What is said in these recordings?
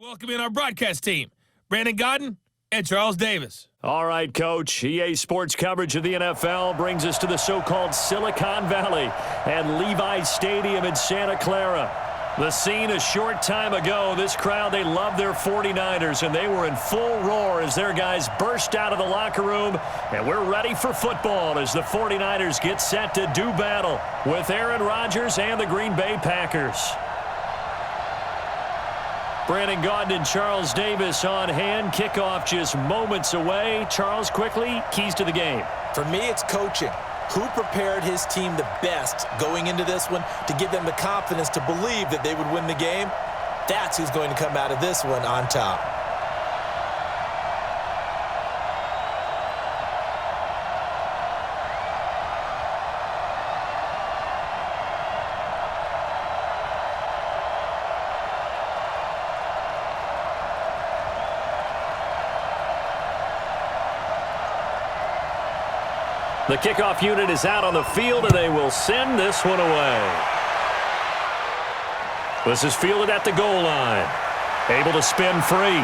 Welcome in our broadcast team, Brandon Godden and Charles Davis. All right, Coach. EA Sports coverage of the NFL brings us to the so-called Silicon Valley and Levi's Stadium in Santa Clara. The scene a short time ago, this crowd, they love their 49ers, and they were in full roar as their guys burst out of the locker room, and we're ready for football as the 49ers get set to do battle with Aaron Rodgers and the Green Bay Packers. Brandon Gaudin and Charles Davis on hand. Kickoff just moments away. Charles, quickly, keys to the game. For me, it's coaching. Who prepared his team the best going into this one to give them the confidence to believe that they would win the game? That's who's going to come out of this one on top. The kickoff unit is out on the field, and they will send this one away. This is fielded at the goal line. Able to spin free.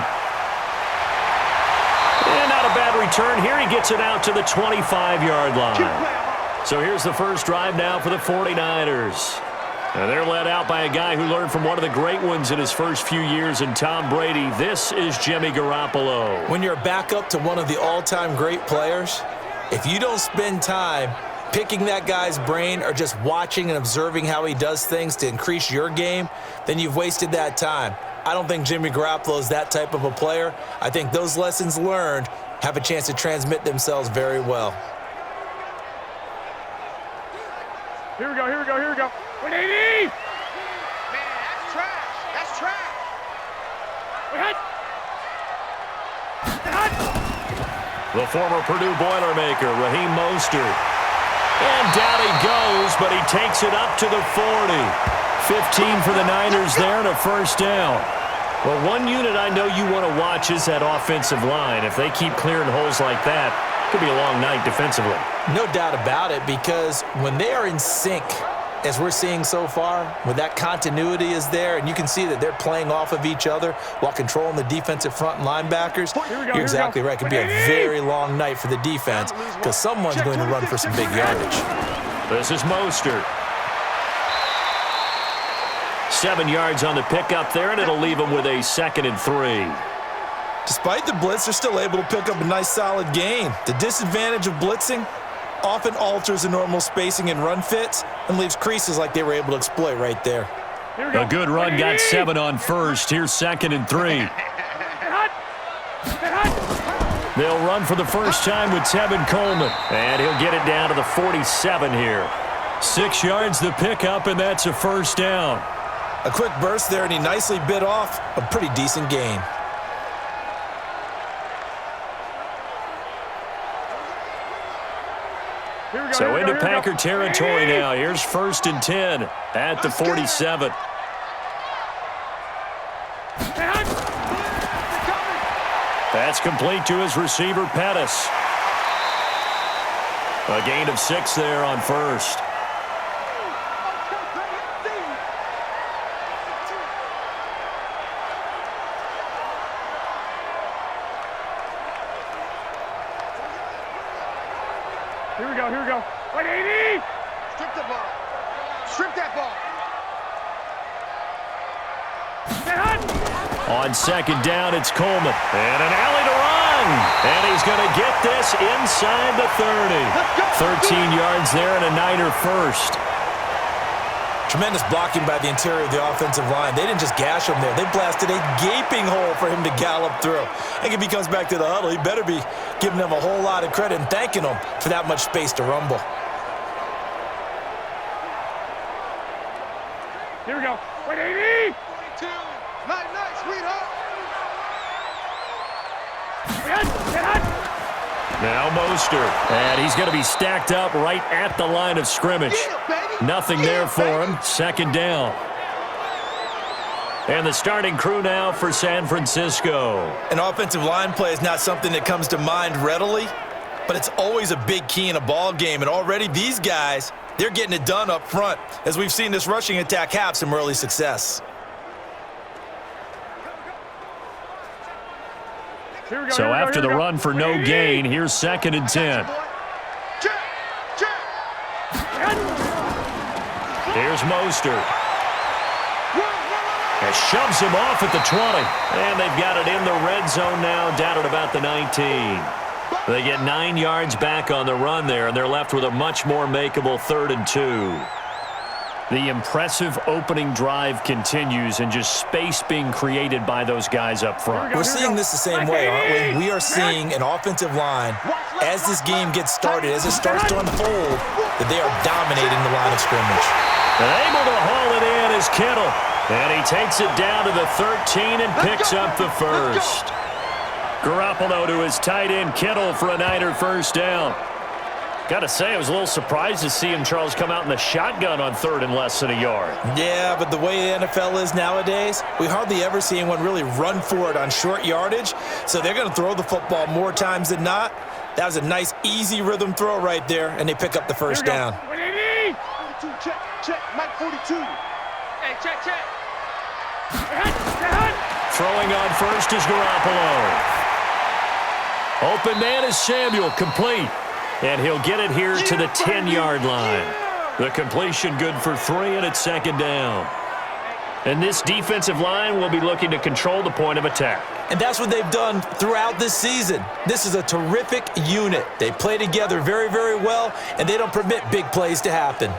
And not a bad return here. He gets it out to the 25-yard line. So here's the first drive now for the 49ers. And they're led out by a guy who learned from one of the great ones in his first few years in Tom Brady. This is Jimmy Garoppolo. When you're a backup to one of the all-time great players, if you don't spend time picking that guy's brain or just watching and observing how he does things to increase your game, then you've wasted that time. I don't think Jimmy Garoppolo is that type of a player. I think those lessons learned have a chance to transmit themselves very well. Here we go, here we go, here we go. 180! Man, that's trash. That's trash. The former Purdue Boilermaker, Raheem Mostert. And down he goes, but he takes it up to the 40. 15 for the Niners there and a first down. Well, one unit I know you want to watch is that offensive line. If they keep clearing holes like that, it could be a long night defensively. No doubt about it, because when they are in sync, as we're seeing so far, when that continuity is there, and you can see that they're playing off of each other while controlling the defensive front and linebackers, you're exactly right. It could be a very long night for the defense because someone's going to run for some big yardage. This is Mostert. 7 yards on the pickup there, and it'll leave him with a 2nd and 3. Despite the blitz, they're still able to pick up a nice solid gain. The disadvantage of blitzing often alters the normal spacing and run fits and leaves creases like they were able to exploit right there. A good run, got 7 on first. Here's 2nd and 3. They'll run for the first time with Tevin Coleman, and he'll get it down to the 47 here. 6 yards the pickup, and that's a first down. A quick burst there, and he nicely bit off a pretty decent gain. So into Packer territory now. Here's 1st and 10 at the 47. That's complete to his receiver, Pettis. A gain of 6 there on first. Here we go, here we go. 180! Strip the ball. Strip that ball. On 2nd down, it's Coleman. And an alley to run. And he's going to get this inside the 30. 13 yards there and a Niner first. Tremendous blocking by the interior of the offensive line. They didn't just gash him there. They blasted a gaping hole for him to gallop through. And if he comes back to the huddle, he better be giving them a whole lot of credit and thanking them for that much space to rumble. Here we go. 180! 42. Night, sweetheart. Now Mostert. And he's going to be stacked up right at the line of scrimmage. Nothing there for him. 2nd down. And the starting crew now for San Francisco. An offensive line play is not something that comes to mind readily, but it's always a big key in a ball game. And already these guys, they're getting it done up front, as we've seen this rushing attack have some early success. So after the run for no gain, here's 2nd and 10. Here's Mostert. And shoves him off at the 20. And they've got it in the red zone now, down at about the 19. They get 9 yards back on the run there, and they're left with a much more makeable 3rd and 2. The impressive opening drive continues, and just space being created by those guys up front. We're seeing this the same way, aren't we? We are seeing an offensive line, as this game gets started, as it starts to unfold, that they are dominating the line of scrimmage. And able to haul it in is Kittle. And he takes it down to the 13 and picks up the first. Garoppolo to his tight end, Kittle, for a Niner first down. Got to say, I was a little surprised to see him, Charles, come out in the shotgun on 3rd and less than a yard. Yeah, but the way the NFL is nowadays, we hardly ever see anyone really run for it on short yardage. So they're going to throw the football more times than not. That was a nice, easy rhythm throw right there, and they pick up the first down. 42, check, Mike 42. Hey, check. Throwing on first is Garoppolo. Open man is Samuel, complete. And he'll get it here to the 10-yard line. The completion good for 3, and it's 2nd down. And this defensive line will be looking to control the point of attack. And that's what they've done throughout this season. This is a terrific unit. They play together very, very well, and they don't permit big plays to happen.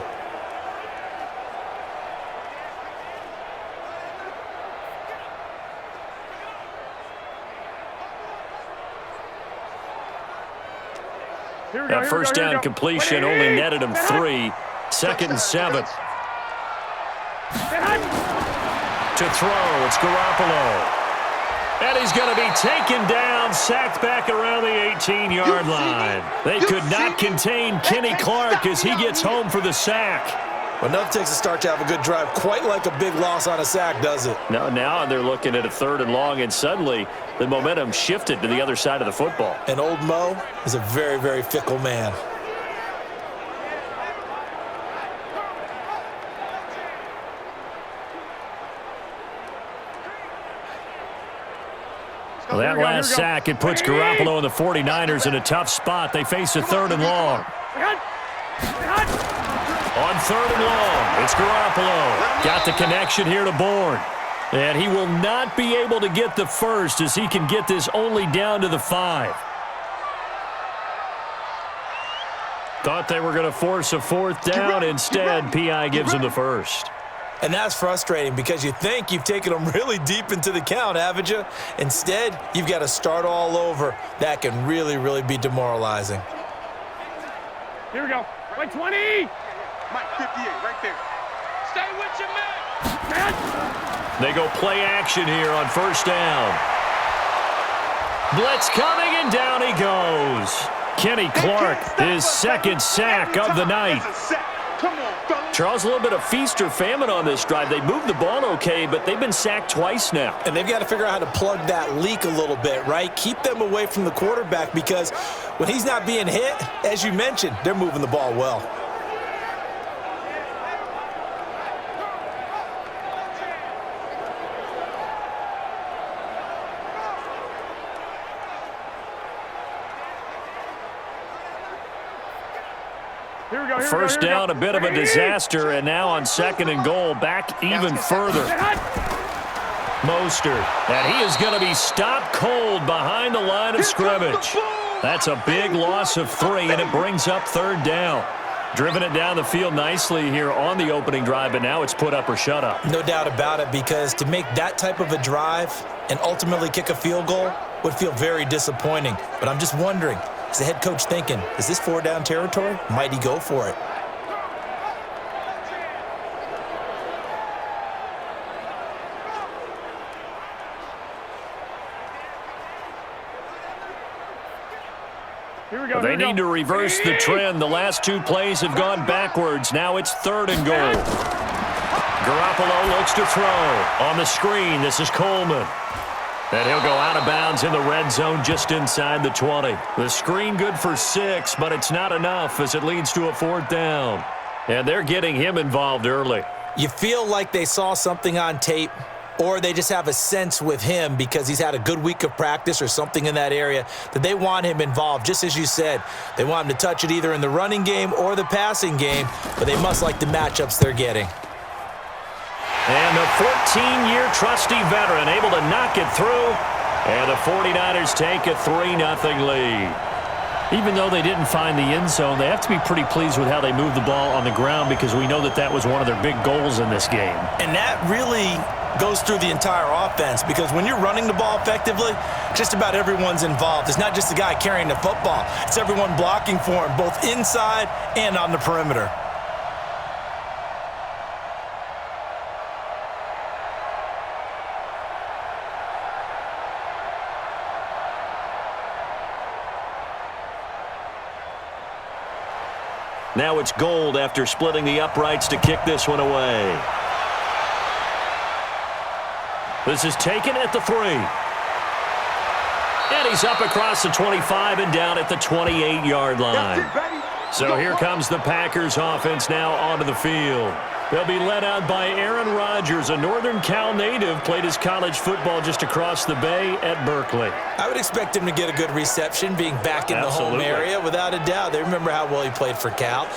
That first down completion only netted him 3. 2nd and 7. To throw, it's Garoppolo. And he's going to be taken down, sacked back around the 18-yard line. They could not contain Kenny Clark as he gets home for the sack. Well, enough takes a start to have a good drive, quite like a big loss on a sack, does it? No, now they're looking at a 3rd and long, and suddenly the momentum shifted to the other side of the football. And old Mo is a very, very fickle man. Well, that last sack, it puts Garoppolo and the 49ers in a tough spot. They face a 3rd and long. On 3rd and long, it's Garoppolo. Got the connection here to Bourne. And he will not be able to get the first as he can get this only down to the 5. Thought they were going to force a 4th down. Instead, P.I. gives him the first. And that's frustrating because you think you've taken them really deep into the count, haven't you? Instead, you've got to start all over. That can really, really be demoralizing. Here we go. Like 20. Mike 58, right there. Stay with your man. They go play action here on first down. Blitz coming, and down he goes. Kenny Clark, his 2nd sack of the night. Charles, a little bit of feast or famine on this drive. They moved the ball okay, but they've been sacked twice now. And they've got to figure out how to plug that leak a little bit, right? Keep them away from the quarterback because when he's not being hit, as you mentioned, they're moving the ball well. First down, a bit of a disaster, and now on 2nd and goal, back even further. Mostert, and he is going to be stopped cold behind the line of scrimmage. That's a big loss of 3, and it brings up 3rd down. Driven it down the field nicely here on the opening drive, but now it's put up or shut up. No doubt about it, because to make that type of a drive and ultimately kick a field goal would feel very disappointing. But I'm just wondering, is the head coach thinking, is this 4-down territory? Might he go for it? They need to reverse the trend. The last 2 plays have gone backwards. Now it's 3rd and goal. Garoppolo looks to throw. On the screen, this is Coleman. And he'll go out of bounds in the red zone just inside the 20. The screen good for 6, but it's not enough as it leads to a 4th down. And they're getting him involved early. You feel like they saw something on tape or they just have a sense with him because he's had a good week of practice or something in that area that they want him involved. Just as you said, they want him to touch it either in the running game or the passing game, but they must like the matchups they're getting. And the 14-year trusty veteran able to knock it through, and the 49ers take a 3-0 lead. Even though they didn't find the end zone, they have to be pretty pleased with how they moved the ball on the ground because we know that that was one of their big goals in this game. And that really goes through the entire offense because when you're running the ball effectively, just about everyone's involved. It's not just the guy carrying the football. It's everyone blocking for him, both inside and on the perimeter. Now it's Gold after splitting the uprights to kick this one away. This is taken at the 3. And he's up across the 25 and down at the 28-yard line. So here comes the Packers offense now onto the field. They'll be led out by Aaron Rodgers, a Northern Cal native, played his college football just across the bay at Berkeley. I would expect him to get a good reception being back in the home area, without a doubt. They remember how well he played for Cal.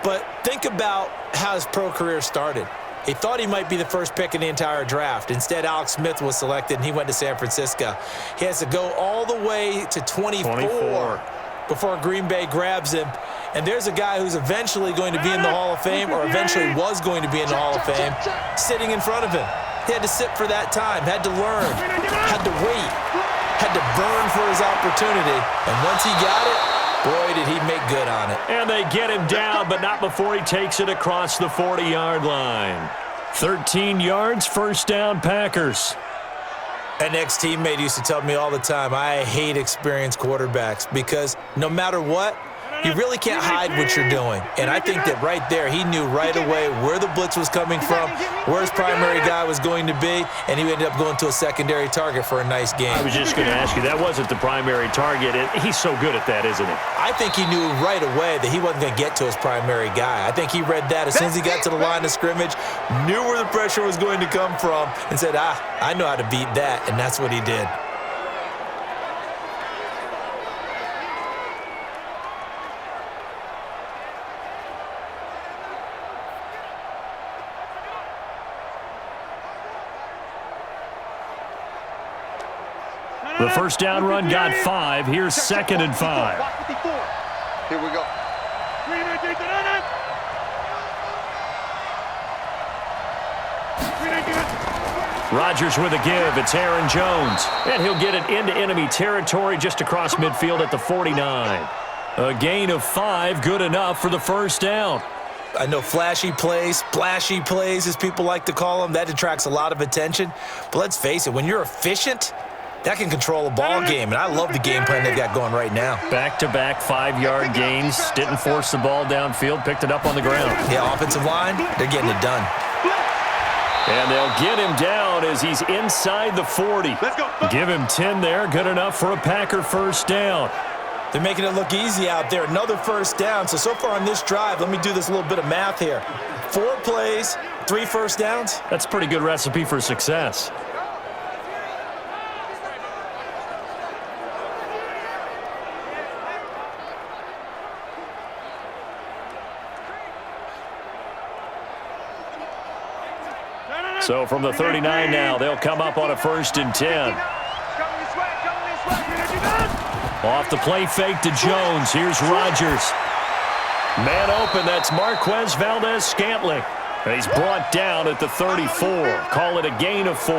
But think about how his pro career started. He thought he might be the first pick in the entire draft. Instead, Alex Smith was selected, and he went to San Francisco. He has to go all the way to 24 before Green Bay grabs him. And there's a guy who's eventually going to be in the Hall of Fame, or eventually was going to be in the Hall of Fame, sitting in front of him. He had to sit for that time, had to learn, had to wait, had to burn for his opportunity. And once he got it, boy, did he make good on it. And they get him down, but not before he takes it across the 40-yard line. 13 yards, first down, Packers. An ex-teammate used to tell me all the time, I hate experienced quarterbacks because no matter what, you really can't hide what you're doing. And I think that right there, he knew right away where the blitz was coming from, where his primary guy was going to be, and he ended up going to a secondary target for a nice game. I was just going to ask you, that wasn't the primary target. He's so good at that, isn't he? I think he knew right away that he wasn't going to get to his primary guy. I think he read that as soon as he got to the line of scrimmage, knew where the pressure was going to come from, and said, I know how to beat that, and that's what he did. The first down run got 5. Here's 2nd and 5. Here we go. Rodgers with a give. It's Aaron Jones. And he'll get it into enemy territory just across midfield at the 49. A gain of 5, good enough for the first down. I know flashy plays, splashy plays, as people like to call them, that attracts a lot of attention. But let's face it, when you're efficient, that can control a ball game, and I love the game plan they've got going right now. Back-to-back 5-yard gains. Didn't force the ball downfield. Picked it up on the ground. Yeah, offensive line, they're getting it done. And they'll get him down as he's inside the 40. Give him 10 there. Good enough for a Packer first down. They're making it look easy out there. Another first down. So far on this drive, let me do this little bit of math here. 4 plays, 3 first downs. That's a pretty good recipe for success. So from the 39 now, they'll come up on a 1st and 10. Off the play fake to Jones. Here's Rodgers. Man open, that's Marquez Valdez-Scantling. He's brought down at the 34. Call it a gain of 4.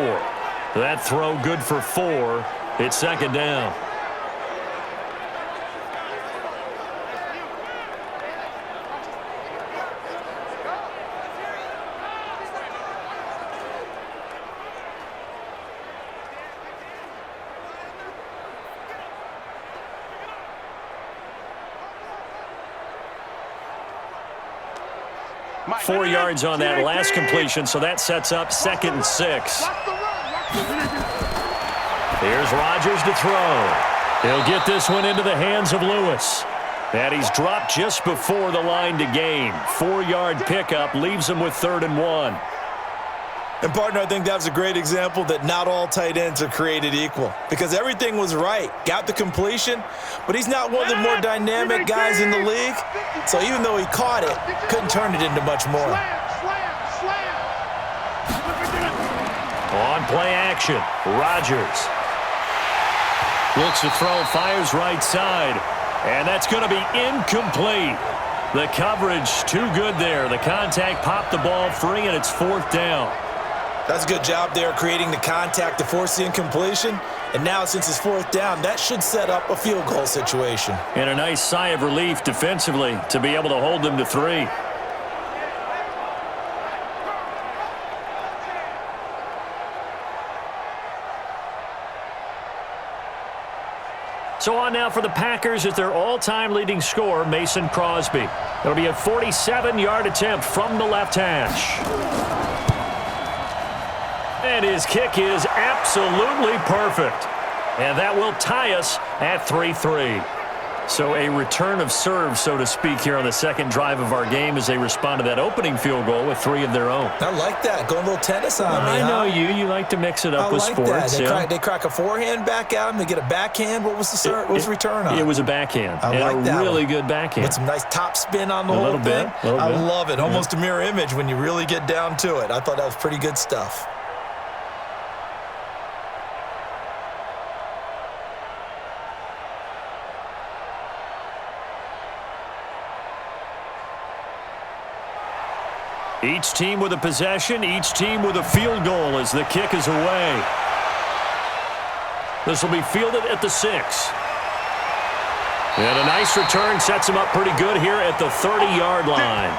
That throw good for 4. It's 2nd down. Four yards on that last completion, so that sets up 2nd and 6. Here's Rodgers to throw. He'll get this one into the hands of Lewis. And he's dropped just before the line to gain. 4-yard pickup leaves him with 3rd and 1. And, partner, I think that was a great example that not all tight ends are created equal because everything was right. Got the completion, but he's not one of the more dynamic guys in the league. So even though he caught it, couldn't turn it into much more. On play action, Rodgers. Looks to throw, fires right side, and that's going to be incomplete. The coverage too good there. The contact popped the ball free, and it's 4th down. That's a good job there creating the contact to force the incompletion. And now since it's 4th down, that should set up a field goal situation. And a nice sigh of relief defensively to be able to hold them to 3. So on now for the Packers is their all-time leading scorer, Mason Crosby. It'll be a 47-yard attempt from the left hash. And his kick is absolutely perfect. And that will tie us at 3-3. So a return of serve, so to speak, here on the second drive of our game as they respond to that opening field goal with 3 of their own. I like that. Going a little tennis on me, I know you like to mix it up with sports. They crack a forehand back at him. They get a backhand. What was the return on? It was a backhand. I like that really one. Good backhand. With some nice top spin on the whole thing. I love it. Almost a mirror image when you really get down to it. I thought that was pretty good stuff. Each team with a possession, each team with a field goal as the kick is away. This will be fielded at the 6. And a nice return sets him up pretty good here at the 30-yard line.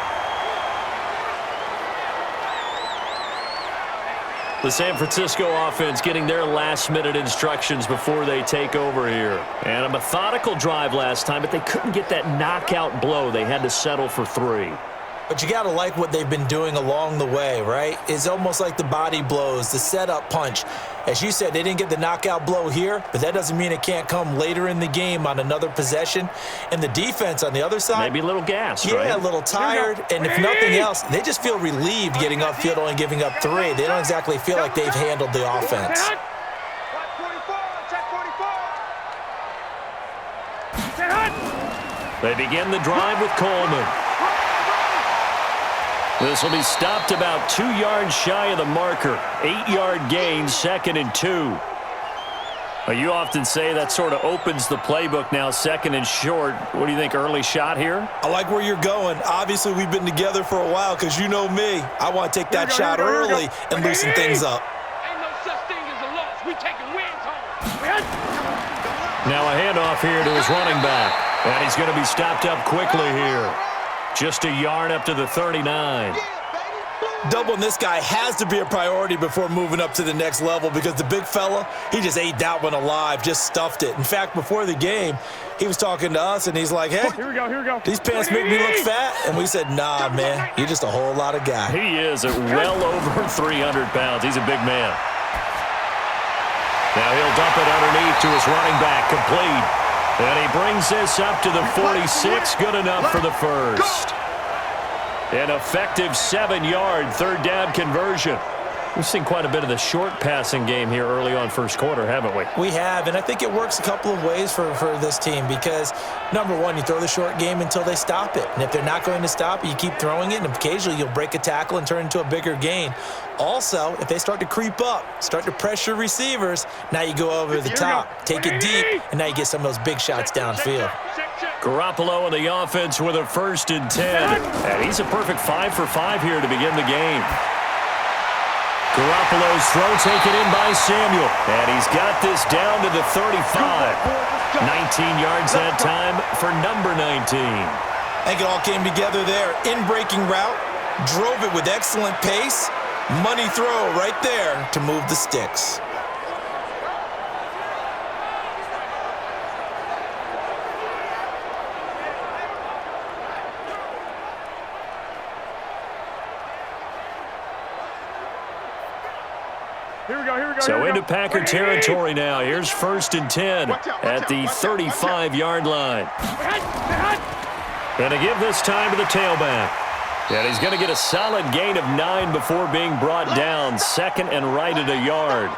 The San Francisco offense getting their last-minute instructions before they take over here. And a methodical drive last time, but they couldn't get that knockout blow. They had to settle for 3. But you got to like what they've been doing along the way, right? It's almost like the body blows, the setup punch. As you said, they didn't get the knockout blow here, but that doesn't mean it can't come later in the game on another possession. And the defense on the other side, maybe a little gassed, right? Yeah, a little tired. And if nothing else, they just feel relieved getting upfield, only giving up 3. They don't exactly feel like they've handled the offense. They begin the drive with Coleman. This will be stopped about 2 yards shy of the marker. 8-yard gain, 2nd and 2. Well, you often say that sort of opens the playbook now, 2nd and short. What do you think, early shot here? I like where you're going. Obviously, we've been together for a while because you know me. I want to take that shot early and loosen things up. Ain't no such thing as a loss. We taking wins home. Now a handoff here to his running back. And he's going to be stopped up quickly here. Just a yard up to the 39. Doubling this guy has to be a priority before moving up to the next level because the big fella, he just ate that one alive, just stuffed it. In fact, before the game, he was talking to us, and he's like, hey, Here we go. These pants make me look fat. And we said, nah, man, you're just a whole lot of guy. He is at well over 300 pounds. He's a big man. Now he'll dump it underneath to his running back, complete. And he brings this up to the 46, good enough for the first. An effective 7-yard 3rd down conversion. We've seen quite a bit of the short passing game here early on first quarter, haven't we? We have, and I think it works a couple of ways for this team because, number one, you throw the short game until they stop it. And if they're not going to stop it, you keep throwing it, and occasionally you'll break a tackle and turn it into a bigger gain. Also, if they start to creep up, start to pressure receivers, now you go over the top, take it deep, and now you get some of those big shots downfield. Garoppolo in the offense with a 1st and 10. And he's a perfect 5 for 5 here to begin the game. Garoppolo's throw taken in by Samuel. And he's got this down to the 35. 19 yards that time for number 19. I think it all came together there. In-breaking route, drove it with excellent pace. Money throw right there to move the sticks. So into Packer territory now. Here's 1st and 10 at the 35-yard line. And to give this time to the tailback. And he's going to get a solid gain of 9 before being brought down. 2nd and right at a yard.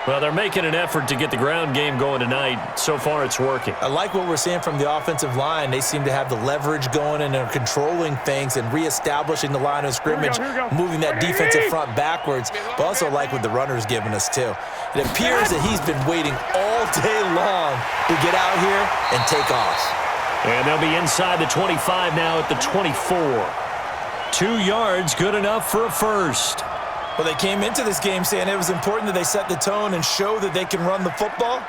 Well, they're making an effort to get the ground game going tonight. So far, it's working. I like what we're seeing from the offensive line. They seem to have the leverage going and they're controlling things and reestablishing the line of scrimmage, moving that defensive front backwards. But also like what the runner's giving us, too. It appears that he's been waiting all day long to get out here and take off. And they'll be inside the 25 now at the 24. 2 yards, good enough for a first. Well, they came into this game saying it was important that they set the tone and show that they can run the football.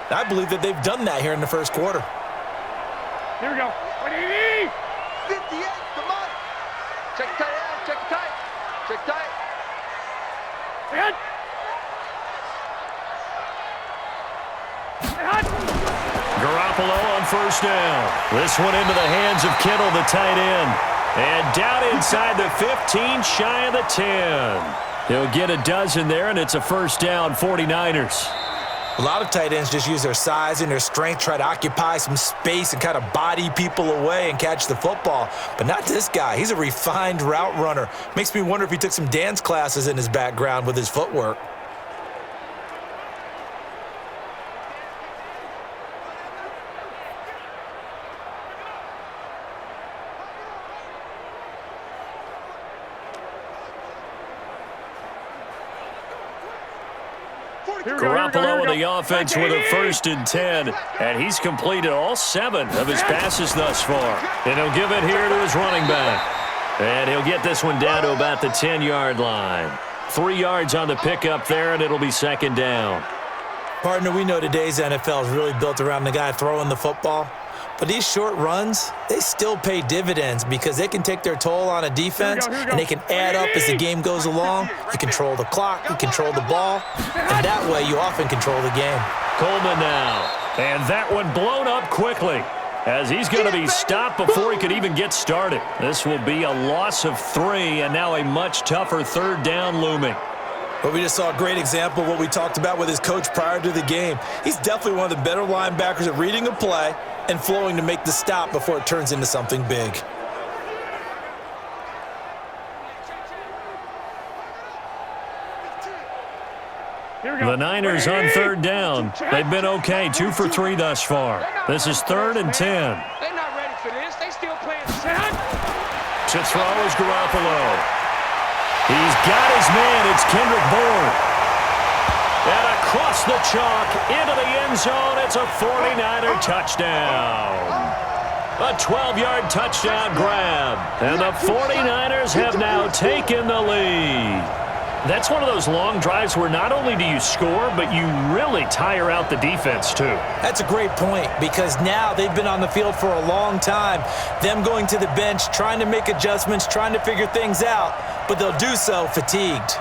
And I believe that they've done that here in the first quarter. Here we go. 58, come on. Check tight, check tight. Check tight. Hit. Garoppolo on first down. This one into the hands of Kittle, the tight end. And down inside the 15, shy of the 10. He'll get a dozen there, and it's a first down, 49ers. A lot of tight ends just use their size and their strength, try to occupy some space and kind of body people away and catch the football. But not this guy. He's a refined route runner. Makes me wonder if he took some dance classes in his background with his footwork. Garoppolo and the offense with a 1st and 10, and he's completed all 7 of his passes thus far. And he'll give it here to his running back. And he'll get this one down to about the 10-yard line. 3 yards on the pickup there, and it'll be 2nd down. Partner, we know today's NFL is really built around the guy throwing the football. But these short runs, they still pay dividends because they can take their toll on a defense and they can add up as the game goes along. You control the clock, you control the ball, and that way you often control the game. Coleman now, and that one blown up quickly as he's going to be stopped before he could even get started. This will be a loss of 3 and now a much tougher 3rd down looming. But we just saw a great example of what we talked about with his coach prior to the game. He's definitely one of the better linebackers at reading a play and flowing to make the stop before it turns into something big. The Niners on 3rd down. They've been okay, 2 for 3 thus far. This is 3rd and 10. They're not ready for this. They still playing. To throw is Garoppolo. He's got his man. It's Kendrick Bourne. And across the chalk, into the end zone, it's a 49er touchdown. A 12-yard touchdown grab. And the 49ers have now taken the lead. That's one of those long drives where not only do you score, but you really tire out the defense, too. That's a great point because now they've been on the field for a long time. Them going to the bench, trying to make adjustments, trying to figure things out, but they'll do so fatigued.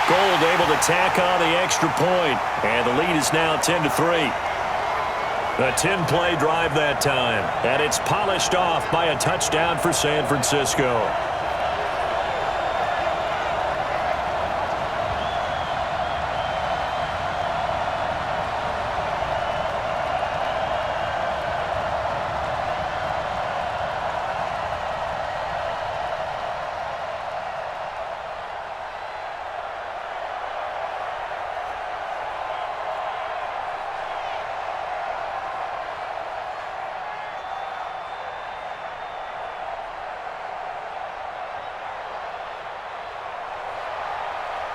Gold able to tack on the extra point, and the lead is now 10-3. A 10-play drive that time, and it's polished off by a touchdown for San Francisco.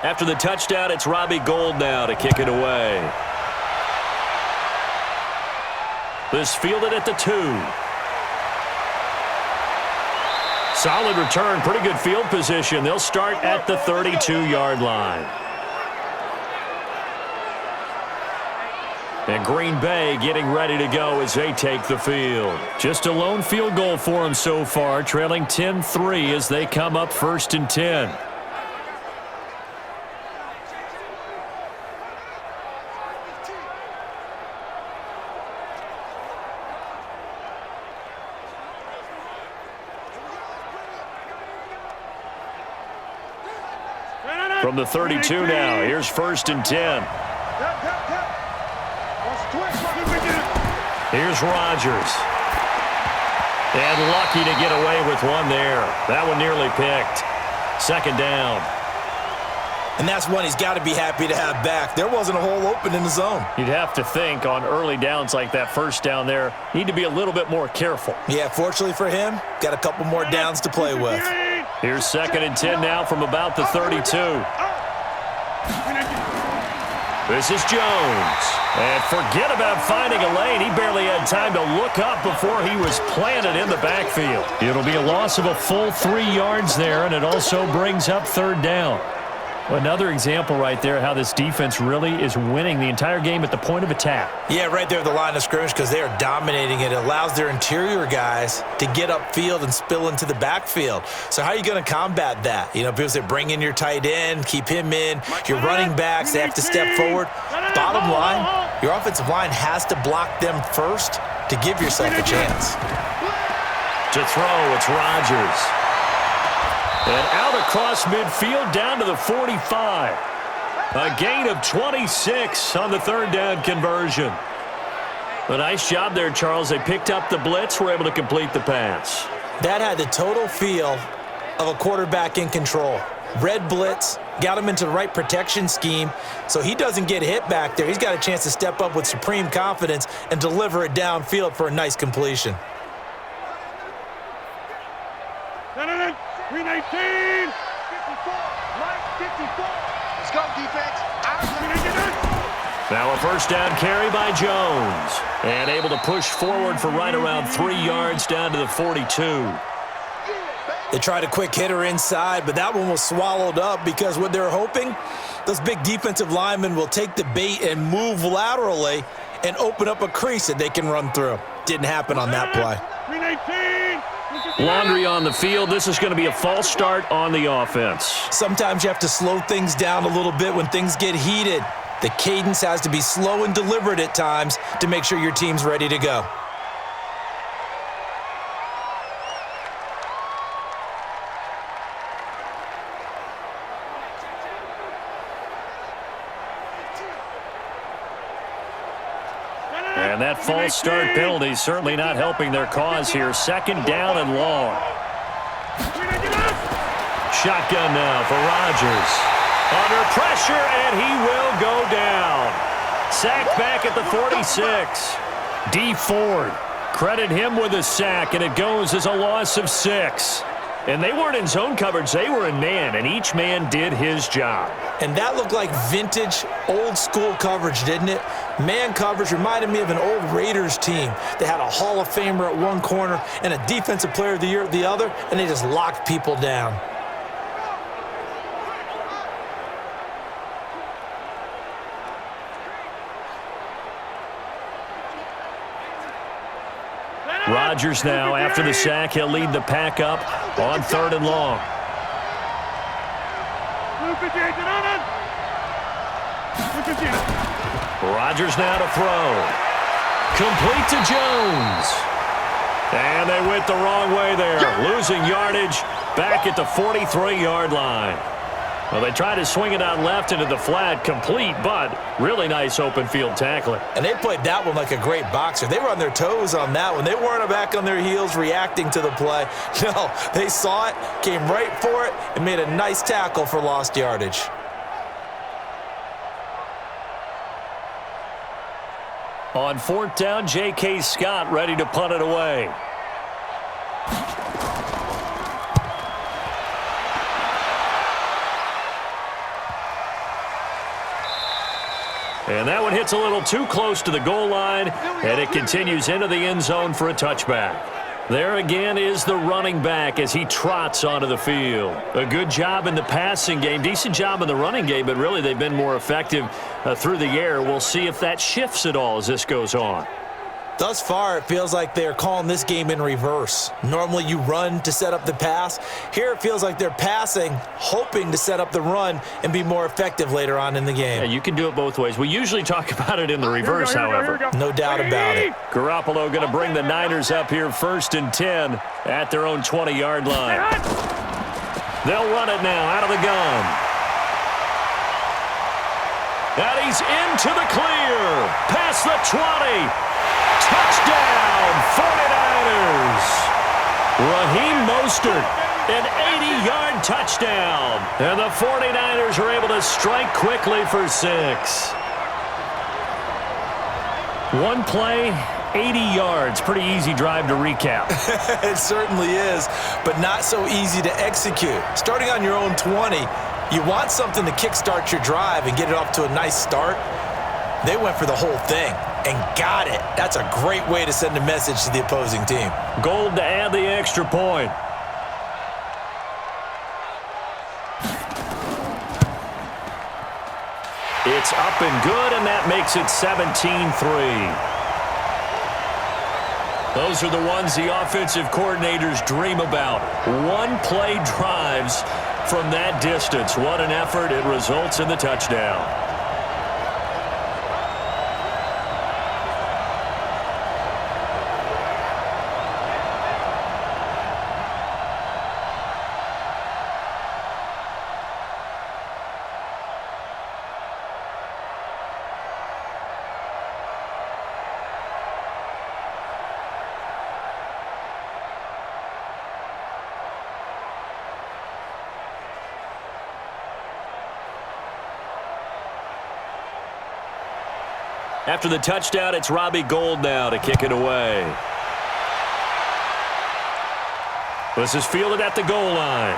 After the touchdown, it's Robbie Gould now to kick it away. This fielded at the 2. Solid return, pretty good field position. They'll start at the 32-yard line. And Green Bay getting ready to go as they take the field. Just a lone field goal for them so far, trailing 10-3 as they come up 1st and 10. From the 32 now, here's 1st and 10. Here's Rodgers. And lucky to get away with one there. That one nearly picked. Second down. And that's one he's got to be happy to have back. There wasn't a hole open in the zone. You'd have to think on early downs like that first down there, need to be a little bit more careful. Yeah, fortunately for him, got a couple more downs to play with. Here's 2nd and 10 now from about the 32. This is Jones. And forget about finding a lane. He barely had time to look up before he was planted in the backfield. It'll be a loss of a full 3 yards there, and it also brings up 3rd down. Another example right there how this defense really is winning the entire game at the point of attack. Yeah, right there at the line of scrimmage because they are dominating it. It allows their interior guys to get upfield and spill into the backfield. So how are you going to combat that? You know, people say bring in your tight end, keep him in. Your running backs, they have to step forward. Bottom line, your offensive line has to block them first to give yourself a chance. To throw, it's Rodgers. And out across midfield down to the 45. A gain of 26 on the 3rd down conversion. A nice job there, Charles. They picked up the blitz, were able to complete the pass. That had the total feel of a quarterback in control. Red blitz, got him into the right protection scheme, so he doesn't get hit back there. He's got a chance to step up with supreme confidence and deliver it downfield for a nice completion. 319. 54. Mike, 54. Let's go, defense. Now a 1st down carry by Jones. And able to push forward for right around 3 yards down to the 42. They tried a quick hitter inside, but that one was swallowed up because what they're hoping, those big defensive linemen will take the bait and move laterally and open up a crease that they can run through. Didn't happen on that play. 319. Laundry on the field. This is going to be a false start on the offense. Sometimes you have to slow things down a little bit when things get heated. The cadence has to be slow and deliberate at times to make sure your team's ready to go. And that false start penalty certainly not helping their cause here. 2nd down and long. Shotgun now for Rodgers. Under pressure, and he will go down. Sacked back at the 46. D. Ford, credit him with a sack, and it goes as a loss of 6. And they weren't in zone coverage. They were in man, and each man did his job. And that looked like vintage, old-school coverage, didn't it? Man coverage reminded me of an old Raiders team. They had a Hall of Famer at one corner and a Defensive Player of the Year at the other, and they just locked people down. Rodgers now, after the sack, he'll lead the pack up on 3rd and long. Rodgers now to throw. Complete to Jones. And they went the wrong way there, losing yardage back at the 43-yard line. Well, they tried to swing it out left into the flat, complete, but really nice open field tackling. And they played that one like a great boxer. They were on their toes on that one. They weren't back on their heels reacting to the play. No, they saw it, came right for it, and made a nice tackle for lost yardage. On 4th down, J.K. Scott ready to punt it away. And that one hits a little too close to the goal line, and it continues into the end zone for a touchback. There again is the running back as he trots onto the field. A good job in the passing game, decent job in the running game, but really they've been more effective through the air. We'll see if that shifts at all as this goes on. Thus far, it feels like they're calling this game in reverse. Normally you run to set up the pass. Here it feels like they're passing, hoping to set up the run and be more effective later on in the game. Yeah, you can do it both ways. We usually talk about it in the reverse, however. No doubt about it. Garoppolo going to bring the Niners up here 1st and 10 at their own 20-yard line. They'll run it now out of the gun. And he's into the clear. Past the 20. Touchdown, 49ers! Raheem Mostert, an 80-yard touchdown. And the 49ers are able to strike quickly for 6. One play, 80 yards. Pretty easy drive to recap. It certainly is, but not so easy to execute. Starting on your own 20, you want something to kickstart your drive and get it off to a nice start. They went for the whole thing and got it. That's a great way to send a message to the opposing team. Gold to add the extra point. It's up and good, and that makes it 17-3. Those are the ones the offensive coordinators dream about. One-play drives from that distance. What an effort. It results in the touchdown. After the touchdown, it's Robbie Gould now to kick it away. This is fielded at the goal line.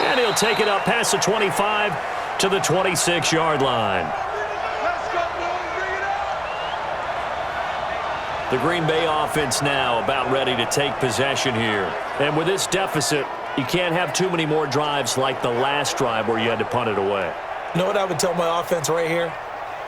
And he'll take it up past the 25 to the 26-yard line. Let's go, boys. Bring it up. The Green Bay offense now about ready to take possession here. And with this deficit, you can't have too many more drives like the last drive where you had to punt it away. You know what I would tell my offense right here?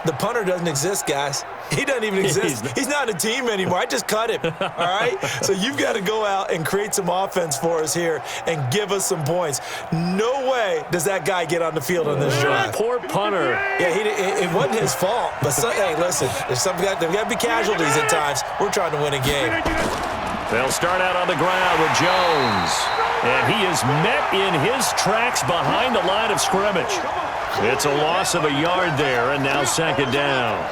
The punter doesn't exist, guys. He doesn't even exist. He's not a team anymore. I just cut him, all right? So you've got to go out and create some offense for us here and give us some points. No way does that guy get on the field on this drive. Poor punter. Yeah, it wasn't his fault. But, hey, listen, there's got to be casualties at times. We're trying to win a game. They'll start out on the ground with Jones. And he is met in his tracks behind the line of scrimmage. It's a loss of a yard there, and now second down.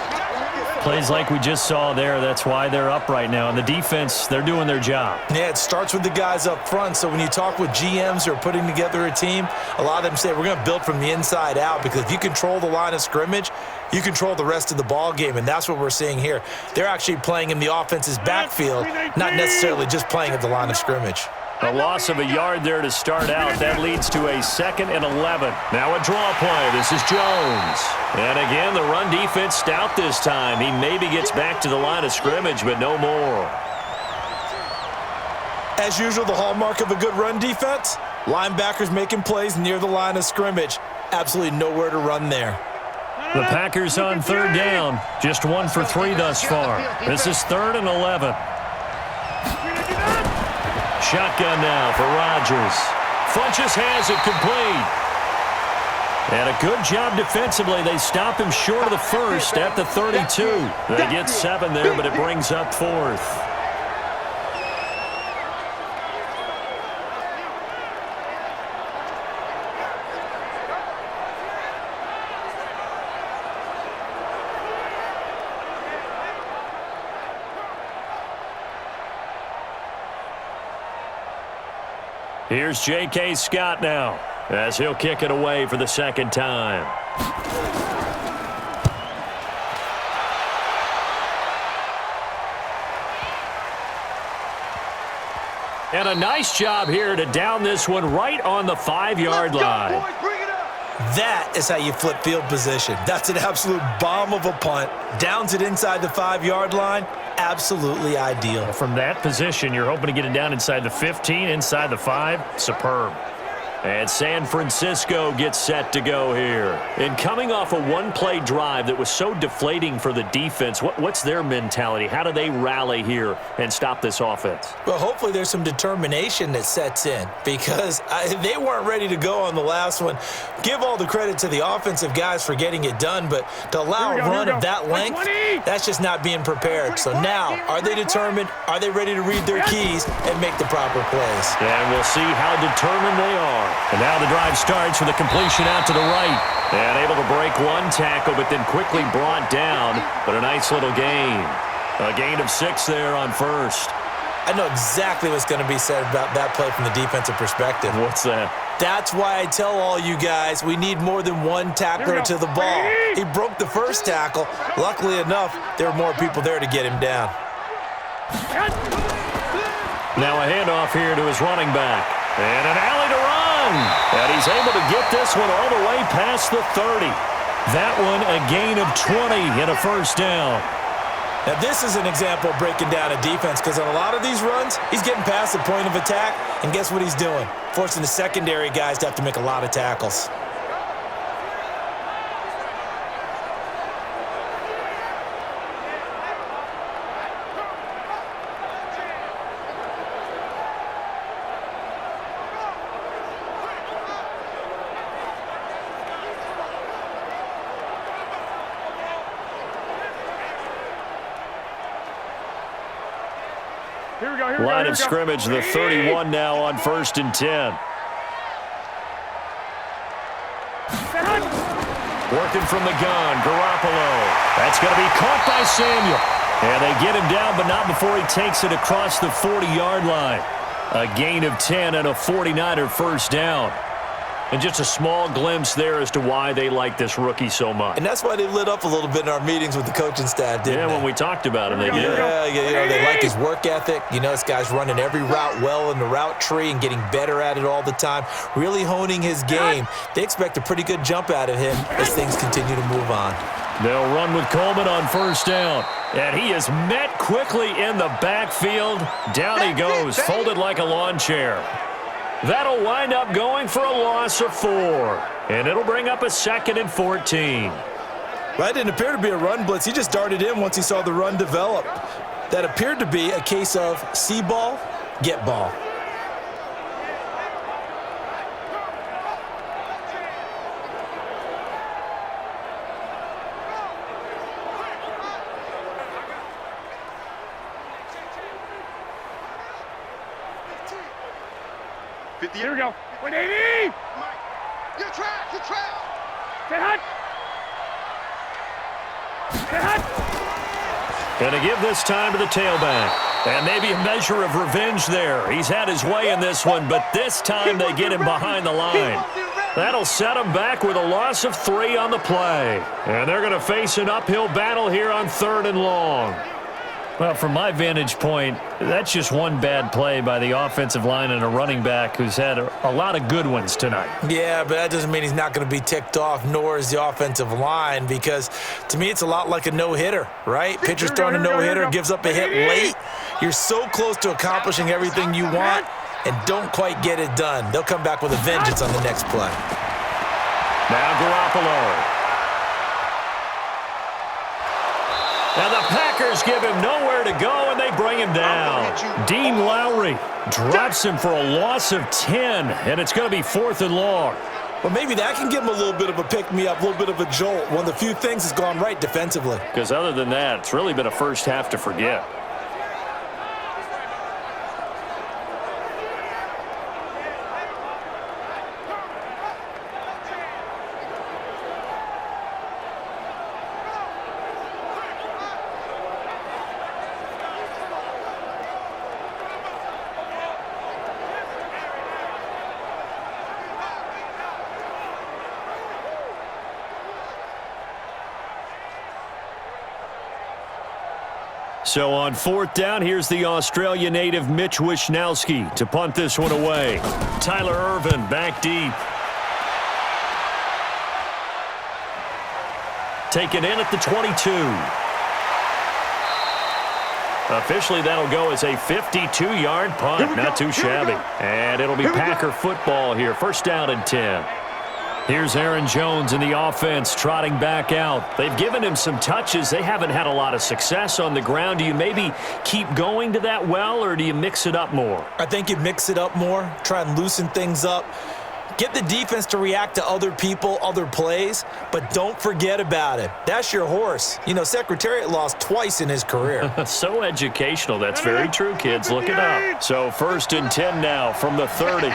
Plays like we just saw there, that's why they're up right now. And the defense, they're doing their job. Yeah, it starts with the guys up front. So when you talk with GMs who are putting together a team, a lot of them say we're going to build from the inside out, because if you control the line of scrimmage, you control the rest of the ball game, and that's what we're seeing here. They're actually playing in the offense's backfield, not necessarily just playing at the line of scrimmage. A loss of a yard there to start out. That leads to a 2nd and 11. Now a draw play. This is Jones. And again, the run defense stout this time. He maybe gets back to the line of scrimmage, but no more. As usual, the hallmark of a good run defense, linebackers making plays near the line of scrimmage. Absolutely nowhere to run there. The Packers on third down. Just 1 for 3 thus far. This is 3rd and 11. Shotgun now for Rodgers. Funches has it complete. And a good job defensively. They stop him short of the first at the 32. They get 7 there, but it brings up 4th. Here's J.K. Scott now as he'll kick it away for the second time. And a nice job here to down this one right on the 5-yard line. That is how you flip field position. That's an absolute bomb of a punt. Downs it inside the 5-yard line. Absolutely ideal. From that position, you're hoping to get it down inside the 15, inside the 5. Superb. And San Francisco gets set to go here. And coming off a one-play drive that was so deflating for the defense, what's their mentality? How do they rally here and stop this offense? Well, hopefully there's some determination that sets in, because they weren't ready to go on the last one. Give all the credit to the offensive guys for getting it done, but to allow a run of that length, that's just not being prepared. So now, are they determined? Are they ready to read their keys and make the proper plays? And we'll see how determined they are. And now the drive starts with a completion out to the right. And able to break one tackle, but then quickly brought down. But a nice little gain. A gain of 6 there on first. I know exactly what's going to be said about that play from the defensive perspective. What's that? That's why I tell all you guys we need more than one tackler to the ball. He broke the first tackle. Luckily enough, there were more people there to get him down. Now a handoff here to his running back. And an alley to run. And he's able to get this one all the way past the 30. That one a gain of 20 and a first down. Now, this is an example of breaking down a defense because on a lot of these runs, he's getting past the point of attack, and guess what he's doing? Forcing the secondary guys to have to make a lot of tackles. Here we go. Line of scrimmage, the 31 now on 1st and 10. Working from the gun, Garoppolo. That's going to be caught by Samuel. And they get him down, but not before he takes it across the 40-yard line. A gain of 10 and a 49er first down. And just a small glimpse there as to why they like this rookie so much. And that's why they lit up a little bit in our meetings with the coaching staff, didn't they? Yeah, when we talked about him, they did. Yeah, they like his work ethic. You know, this guy's running every route well in the route tree and getting better at it all the time, really honing his game. They expect a pretty good jump out of him as things continue to move on. They'll run with Coleman on first down. And he is met quickly in the backfield. Down he goes, folded like a lawn chair. That'll wind up going for a loss of 4. And it'll bring up a 2nd and 14. That didn't appear to be a run blitz. He just darted in once he saw the run develop. That appeared to be a case of see ball, get ball. Here we go. 180! You're trapped! You're trapped! Get hot! Get hot! Going to give this time to the tailback. And maybe a measure of revenge there. He's had his way in this one, but this time they get him behind the line. That'll set him back with a loss of 3 on the play. And they're going to face an uphill battle here on 3rd and long. Well, from my vantage point, that's just one bad play by the offensive line and a running back who's had a lot of good ones tonight. Yeah, but that doesn't mean he's not going to be ticked off, nor is the offensive line, because to me it's a lot like a no-hitter, right? Pitcher's throwing a no-hitter, gives up a hit late. You're so close to accomplishing everything you want and don't quite get it done. They'll come back with a vengeance on the next play. Now Garoppolo. And the Packers give him nowhere to go, and they bring him down. Dean Lowry drops him for a loss of 10, and it's going to be 4th and long. Well, maybe that can give him a little bit of a pick-me-up, a little bit of a jolt. One of the few things has gone right defensively. Because other than that, it's really been a first half to forget. So on 4th down, here's the Australia native Mitch Wishnowsky to punt this one away. Tyler Ervin back deep. Taken in at the 22. Officially, that'll go as a 52-yard punt. Not too shabby. And it'll be Packer football here. 1st down and 10. Here's Aaron Jones in the offense trotting back out. They've given him some touches. They haven't had a lot of success on the ground. Do you maybe keep going to that well, or do you mix it up more? I think you mix it up more, try and loosen things up. Get the defense to react to other people, other plays, but don't forget about it. That's your horse. You know, Secretariat lost twice in his career. So educational. That's very true, kids. Look it up. So 1st and 10 now from the 30.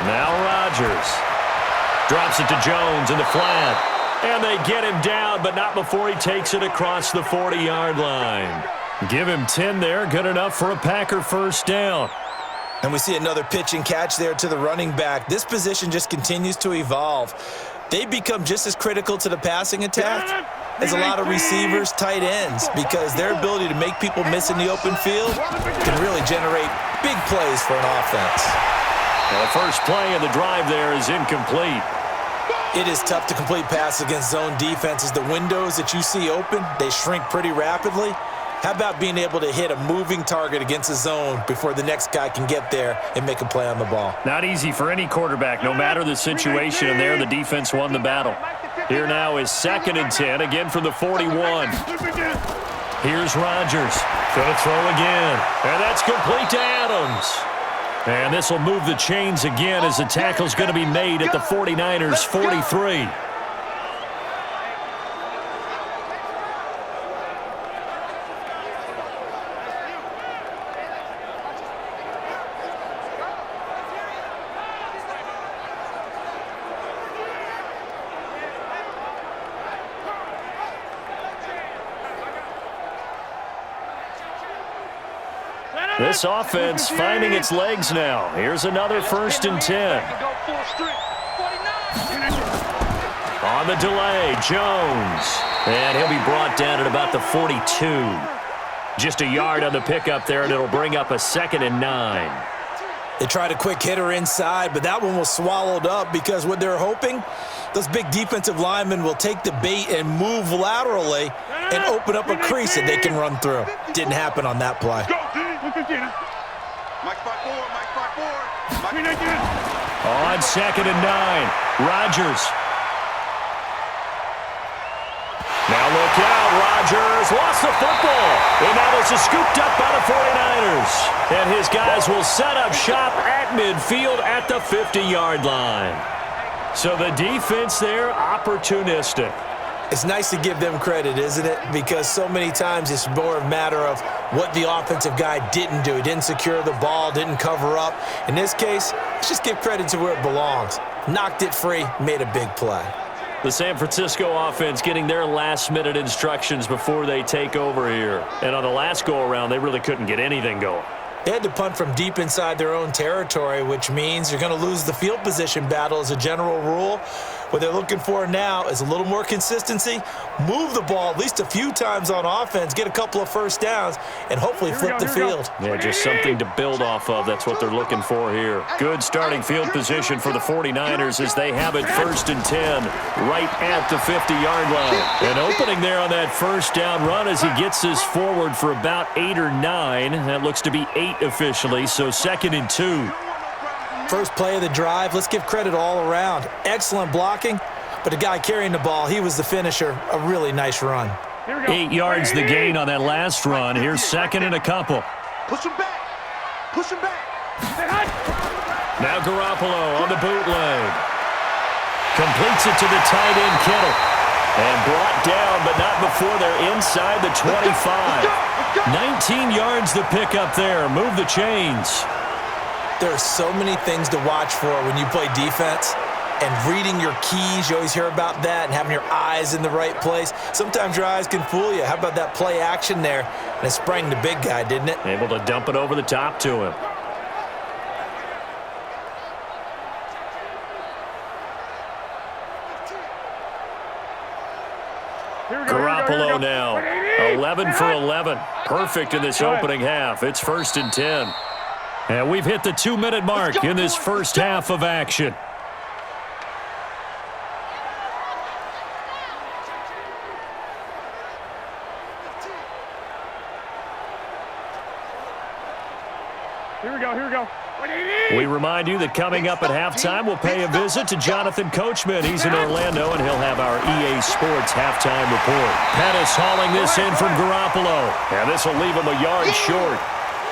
Now Rodgers drops it to Jones in the flat. And they get him down, but not before he takes it across the 40-yard line. Give him 10 there, good enough for a Packer first down. And we see another pitch and catch there to the running back. This position just continues to evolve. They become just as critical to the passing attack as a lot of receivers, tight ends, because their ability to make people miss in the open field can really generate big plays for an offense. Now the first play of the drive there is incomplete. It is tough to complete passes against zone defenses. The windows that you see open, they shrink pretty rapidly. How about being able to hit a moving target against a zone before the next guy can get there and make a play on the ball? Not easy for any quarterback, no matter the situation, and there the defense won the battle. Here now is 2nd and 10, again from the 41. Here's Rodgers. Going to throw again, and that's complete to Adams. And this will move the chains again as the tackle's going to be made at the 49ers' 43. This offense finding its legs now. Here's another 1st and 10. On the delay, Jones. And he'll be brought down at about the 42. Just a yard on the pickup there, and it'll bring up a 2nd and 9. They tried a quick hitter inside, but that one was swallowed up because what they're hoping, those big defensive linemen will take the bait and move laterally and open up a crease that they can run through. Didn't happen on that play. On 2nd and 9, Rodgers. Now look out, Rodgers lost the football. And that is scooped up by the 49ers. And his guys will set up shop at midfield at the 50-yard line. So the defense there, opportunistic. It's nice to give them credit, isn't it? Because so many times it's more a matter of what the offensive guy didn't do. He didn't secure the ball, didn't cover up. In this case, let's just give credit to where it belongs. Knocked it free, made a big play. The San Francisco offense getting their last-minute instructions before they take over here. And on the last go-around, they really couldn't get anything going. They had to punt from deep inside their own territory, which means you're going to lose the field position battle as a general rule. What they're looking for now is a little more consistency, move the ball at least a few times on offense, get a couple of first downs, and hopefully flip the field. Yeah, just something to build off of. That's what they're looking for here. Good starting field position for the 49ers as they have it 1st and 10 right at the 50-yard line. And opening there on that first down run as he gets this forward for about 8 or 9. That looks to be 8 officially, so 2nd and 2. First play of the drive, let's give credit all around. Excellent blocking, but the guy carrying the ball, he was the finisher. A really nice run. 8 yards the gain on that last run. Here's 2nd and a couple. Push him back. Push him back. Now Garoppolo on the bootleg. Completes it to the tight end, Kittle. And brought down, but not before they're inside the 25. 19 yards the pickup there. Move the chains. There are so many things to watch for when you play defense, and reading your keys, you always hear about that, and having your eyes in the right place. Sometimes your eyes can fool you. How about that play action there? And it sprang the big guy, didn't it? Able to dump it over the top to him. Garoppolo now, 11 for 11. Perfect in this opening half. It's 1st and 10. And we've hit the 2-minute mark in this first half of action. Here we go, here we go. We remind you that coming up at halftime, we'll pay a visit to Jonathan Coachman. He's in Orlando, and he'll have our EA Sports halftime report. Pettis hauling this in from Garoppolo. And this will leave him a yard short.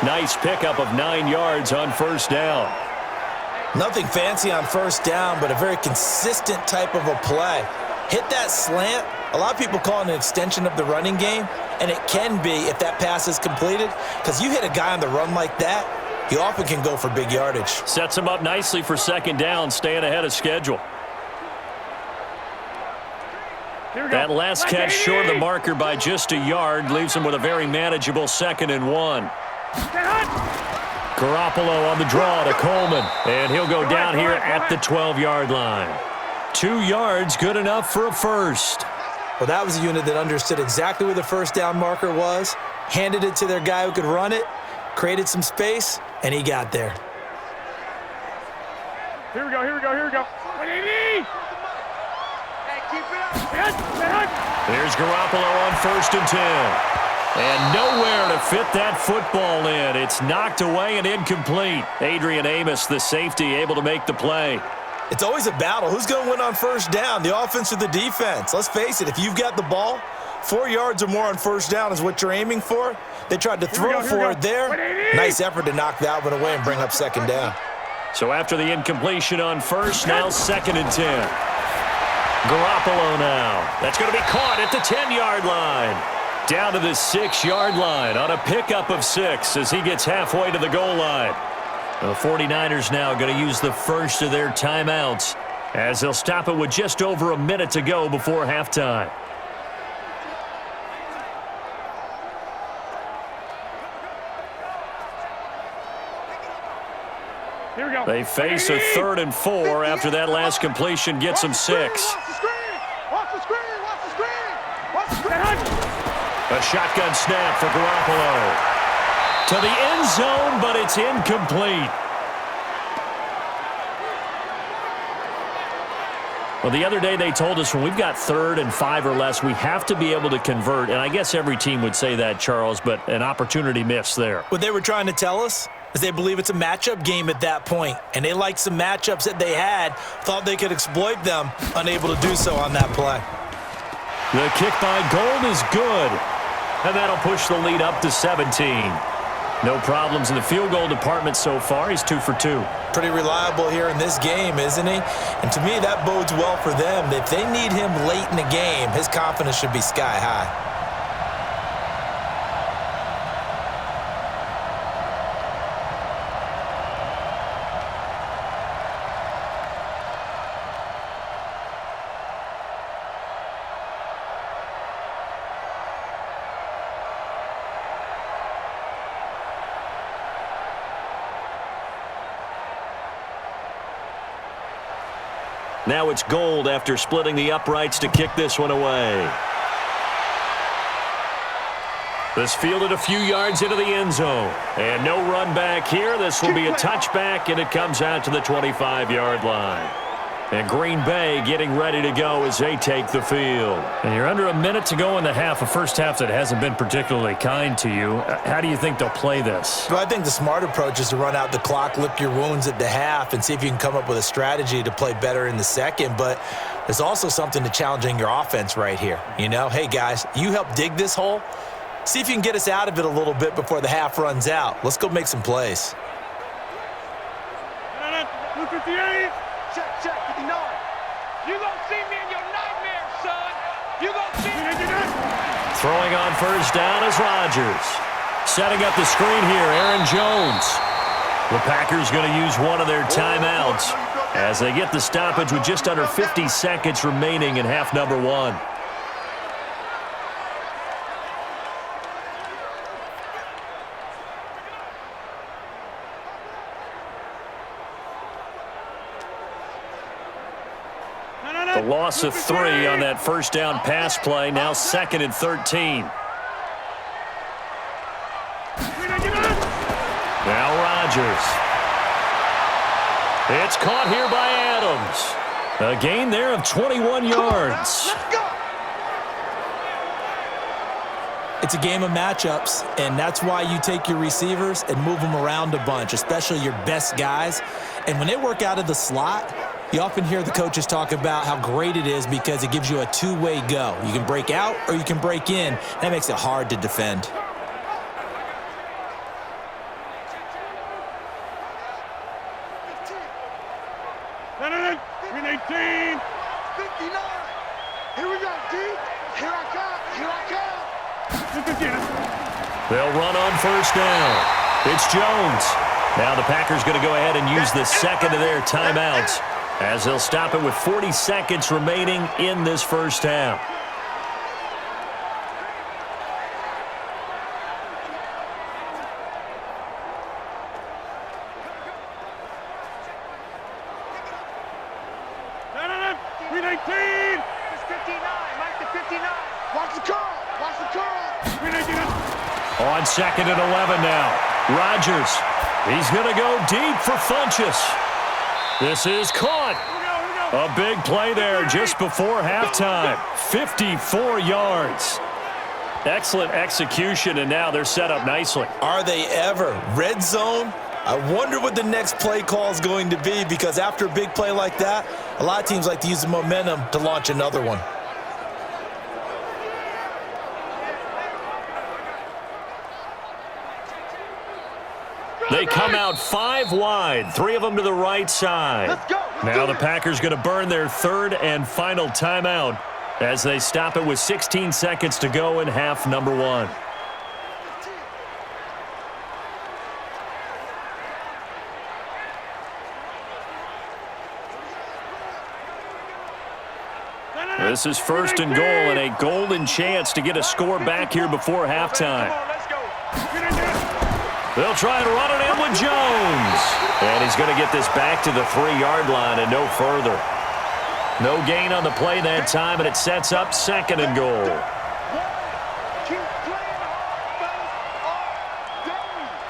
Nice pickup of 9 yards on first down. Nothing fancy on first down, but a very consistent type of a play. Hit that slant. A lot of people call it an extension of the running game, and it can be if that pass is completed, because you hit a guy on the run like that, he often can go for big yardage. Sets him up nicely for 2nd down, staying ahead of schedule. That last catch short of the marker by just a yard leaves him with a very manageable 2nd and 1. Garoppolo on the draw to Coleman, and he'll go down here at the 12-yard line. 2 yards, good enough for a first. Well, that was a unit that understood exactly where the first down marker was, handed it to their guy who could run it, created some space, and he got there. Here we go. Hey, keep it up. There's Garoppolo on 1st and 10. And nowhere to fit that football in. It's knocked away and incomplete. Adrian Amos, the safety, able to make the play. It's always a battle. Who's going to win on 1st down, the offense or the defense? Let's face it, if you've got the ball, 4 yards or more on 1st down is what you're aiming for. They tried to throw for it there. Nice effort to knock that one away and bring up 2nd down. So after the incompletion on 1st, now 2nd and 10. Garoppolo now. That's going to be caught at the 10-yard line. Down to the 6-yard line on a pickup of 6 as he gets halfway to the goal line. The 49ers now going to use the first of their timeouts as they'll stop it with just over a minute to go before halftime. Here we go. They face a 3rd and 4 after that last completion gets them 6. Watch the screen. A shotgun snap for Garoppolo. To the end zone, but it's incomplete. Well, the other day they told us when we've got 3rd and 5 or less, we have to be able to convert. And I guess every team would say that, Charles, but an opportunity missed there. What they were trying to tell us is they believe it's a matchup game at that point, and they liked some matchups that they had, thought they could exploit them, unable to do so on that play. The kick by Gold is good, and that'll push the lead up to 17. No problems in the field goal department so far. He's 2 for 2. Pretty reliable here in this game, isn't he? And to me, that bodes well for them. If they need him late in the game, his confidence should be sky high. Now it's Gold after splitting the uprights to kick this one away. This fielded a few yards into the end zone. And no run back here. This will be a touchback, and it comes out to the 25-yard line. And Green Bay getting ready to go as they take the field. And you're under a minute to go in the half, a first half that hasn't been particularly kind to you. How do you think they'll play this? Well, I think the smart approach is to run out the clock, lick your wounds at the half, and see if you can come up with a strategy to play better in the second. But there's also something to challenging your offense right here. You know, hey, guys, you help dig this hole. See if you can get us out of it a little bit before the half runs out. Let's go make some plays. 58. Check, 59. You gonna see me in your nightmares, son. You gonna see me. Throwing on first down is Rodgers. Setting up the screen here, Aaron Jones. The Packers going to use one of their timeouts as they get the stoppage with just under 50 seconds remaining in half number 1. The loss of 3 on that first down pass play, now 2nd and 13. Now Rodgers. It's caught here by Adams. A gain there of 21 yards. It's a game of matchups, and that's why you take your receivers and move them around a bunch, especially your best guys. And when they work out of the slot, you often hear the coaches talk about how great it is because it gives you a two-way go. You can break out or you can break in. That makes it hard to defend. Win 18. 59. Here we go, D. Here I come. They'll run on first down. It's Jones. Now the Packers going to go ahead and use the second of their timeouts as they'll stop it with 40 seconds remaining in this first half. 319. It's 59. Mike to 59. Watch the curl. Watch the curl. 319. On 2nd and 11 now. Rodgers. He's going to go deep for Funchess. This is caught. A big play there just before halftime. 54 yards. Excellent execution, and now they're set up nicely. Are they ever? Red zone? I wonder what the next play call is going to be, because after a big play like that, a lot of teams like to use the momentum to launch another one. They come out 5 wide, 3 of them to the right side. Let's go. Now the Packers going to burn their 3rd and final timeout as they stop it with 16 seconds to go in half number 1. This is 1st and goal and a golden chance to get a score back here before halftime. Let's go. They'll try and run it in with Jones. And he's going to get this back to the 3-yard line and no further. No gain on the play that time, and it sets up 2nd and goal.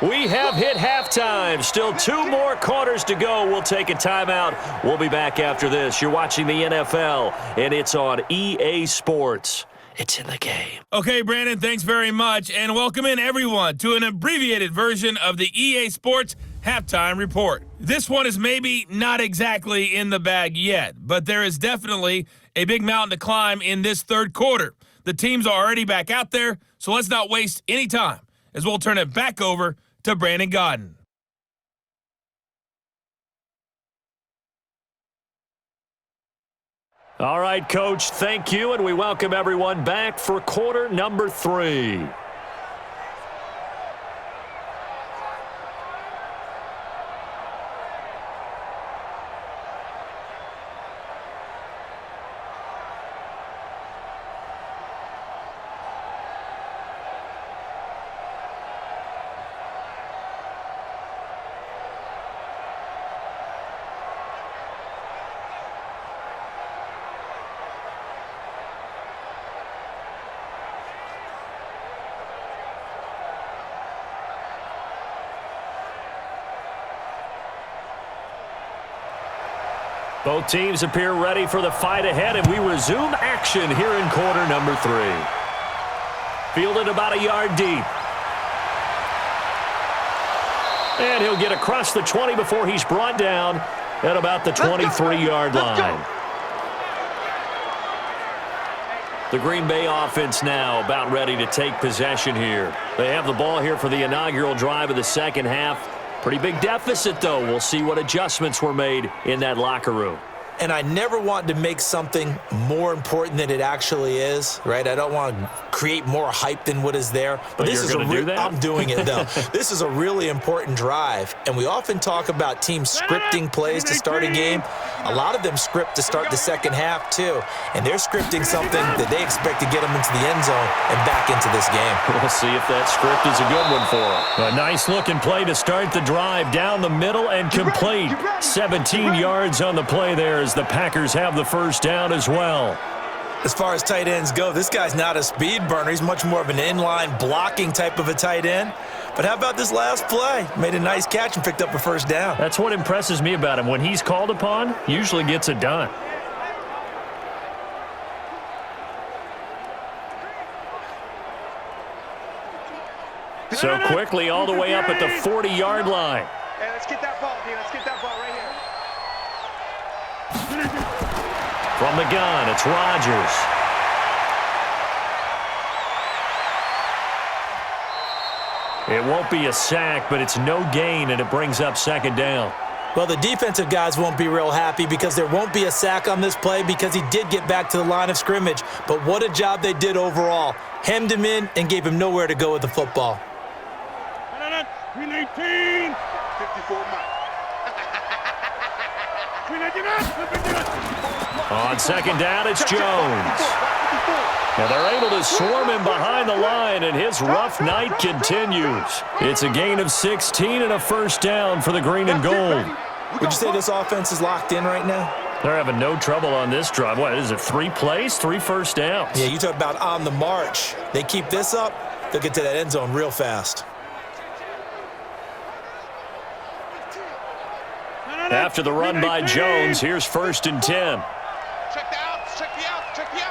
We have hit halftime. Still 2 more quarters to go. We'll take a timeout. We'll be back after this. You're watching the NFL, and it's on EA Sports. It's in the game. Okay, Brandon, thanks very much, and welcome in everyone to an abbreviated version of the EA Sports Halftime Report. This one is maybe not exactly in the bag yet, but there is definitely a big mountain to climb in this 3rd quarter. The teams are already back out there, so let's not waste any time as we'll turn it back over to Brandon Gaudin. All right, Coach, thank you, and we welcome everyone back for quarter number 3. Both teams appear ready for the fight ahead, and we resume action here in quarter number 3. Fielded about a yard deep. And he'll get across the 20 before he's brought down at about the 23-yard line. The Green Bay offense now about ready to take possession here. They have the ball here for the inaugural drive of the 2nd half. Pretty big deficit, though. We'll see what adjustments were made in that locker room. And I never want to make something more important than it actually is, right? I don't want to create more hype than what is there. But this you're is do that? I'm doing it, though. This is a really important drive. And we often talk about teams scripting plays to start a game. A lot of them script to start the 2nd half, too. And they're scripting something that they expect to get them into the end zone and back into this game. We'll see if that script is a good one for them. A nice-looking play to start the drive down the middle and complete. 17 yards on the play there as the Packers have the 1st down as well. As far as tight ends go, this guy's not a speed burner. He's much more of an inline blocking type of a tight end. But how about this last play? Made a nice catch and picked up a 1st down. That's what impresses me about him. When he's called upon, usually gets it done. So quickly all the way up at the 40-yard line. Hey, let's get that ball, dude. Let's get that ball right here. From the gun, it's Rodgers. It won't be a sack, but it's no gain, and it brings up 2nd down. Well, the defensive guys won't be real happy because there won't be a sack on this play because he did get back to the line of scrimmage. But what a job they did overall. Hemmed him in and gave him nowhere to go with the football. 319. 54 Mike. 319. On 2nd down, it's Jones. Now they're able to swarm him behind the line, and his rough night continues. It's a gain of 16 and a 1st down for the green and gold. Would you say this offense is locked in right now? They're having no trouble on this drive. What is it, 3 plays, 3 first downs? Yeah, you talk about on the march. They keep this up, they'll get to that end zone real fast. After the run by Jones, here's 1st and 10. Check the outs, check the outs, check the outs.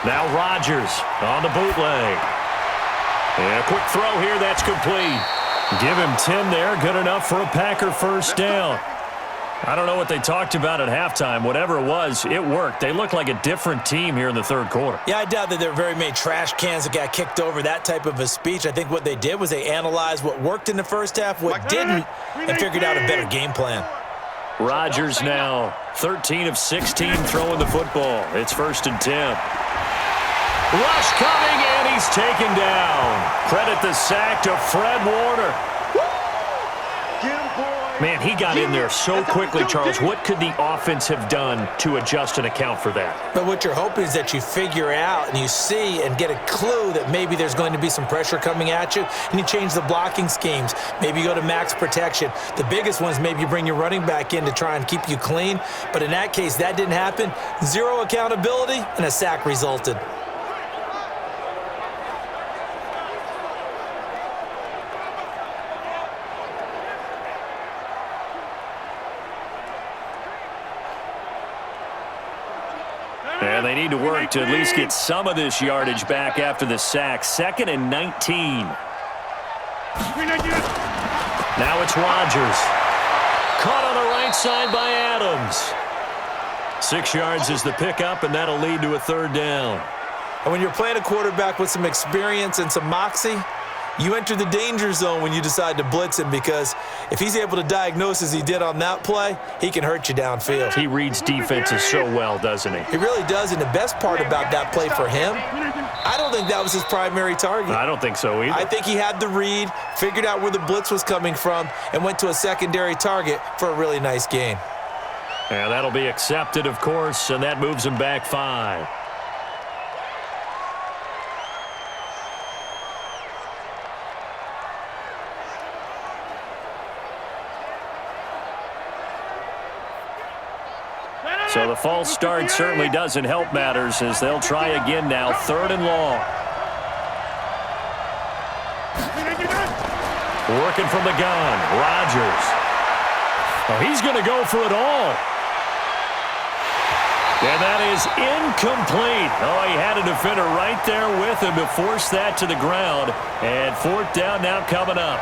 Now Rodgers on the bootleg. And a quick throw here, that's complete. Give him 10 there, good enough for a Packer first down. I don't know what they talked about at halftime. Whatever it was, it worked. They look like a different team here in the 3rd quarter. Yeah, I doubt that there were very many trash cans that got kicked over, that type of a speech. I think what they did was they analyzed what worked in the first half, what didn't, and figured out a better game plan. Rodgers now 13 of 16 throwing the football. It's 1st and 10. Rush coming, and he's taken down. Credit the sack to Fred Warner. Man, he got in there so quickly, Charles. What could the offense have done to adjust and account for that? But what you're hoping is that you figure out and you see and get a clue that maybe there's going to be some pressure coming at you, and you change the blocking schemes. Maybe you go to max protection. The biggest one is maybe you bring your running back in to try and keep you clean. But in that case, that didn't happen. 0 accountability, and a sack resulted. And they need to work to at least get some of this yardage back after the sack. 2nd and 19. Now it's Rodgers. Caught on the right side by Adams. 6 yards is the pickup, and that'll lead to a 3rd down. And when you're playing a quarterback with some experience and some moxie, you enter the danger zone when you decide to blitz him, because if he's able to diagnose as he did on that play, he can hurt you downfield. He reads defenses so well, doesn't he? He really does, and the best part about that play for him, I don't think that was his primary target. I don't think so either. I think he had the read, figured out where the blitz was coming from, and went to a secondary target for a really nice gain. And that'll be accepted, of course, and that moves him back 5. So the false start certainly doesn't help matters as they'll try again now. 3rd and long. Working from the gun. Rodgers. Oh, he's going to go for it all. And that is incomplete. Oh, he had a defender right there with him to force that to the ground. And 4th down now coming up.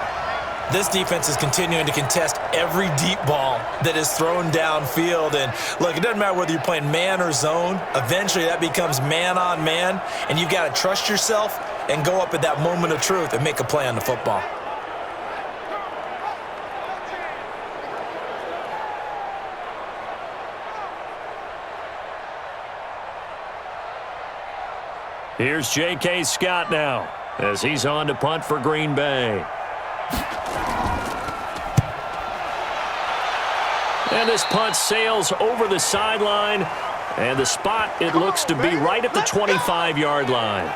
This defense is continuing to contest every deep ball that is thrown downfield. And look, it doesn't matter whether you're playing man or zone. Eventually that becomes man on man, and you've got to trust yourself and go up at that moment of truth and make a play on the football. Here's J.K. Scott now as he's on to punt for Green Bay. And this punt sails over the sideline, and the spot, it looks to be right at the 25-yard line.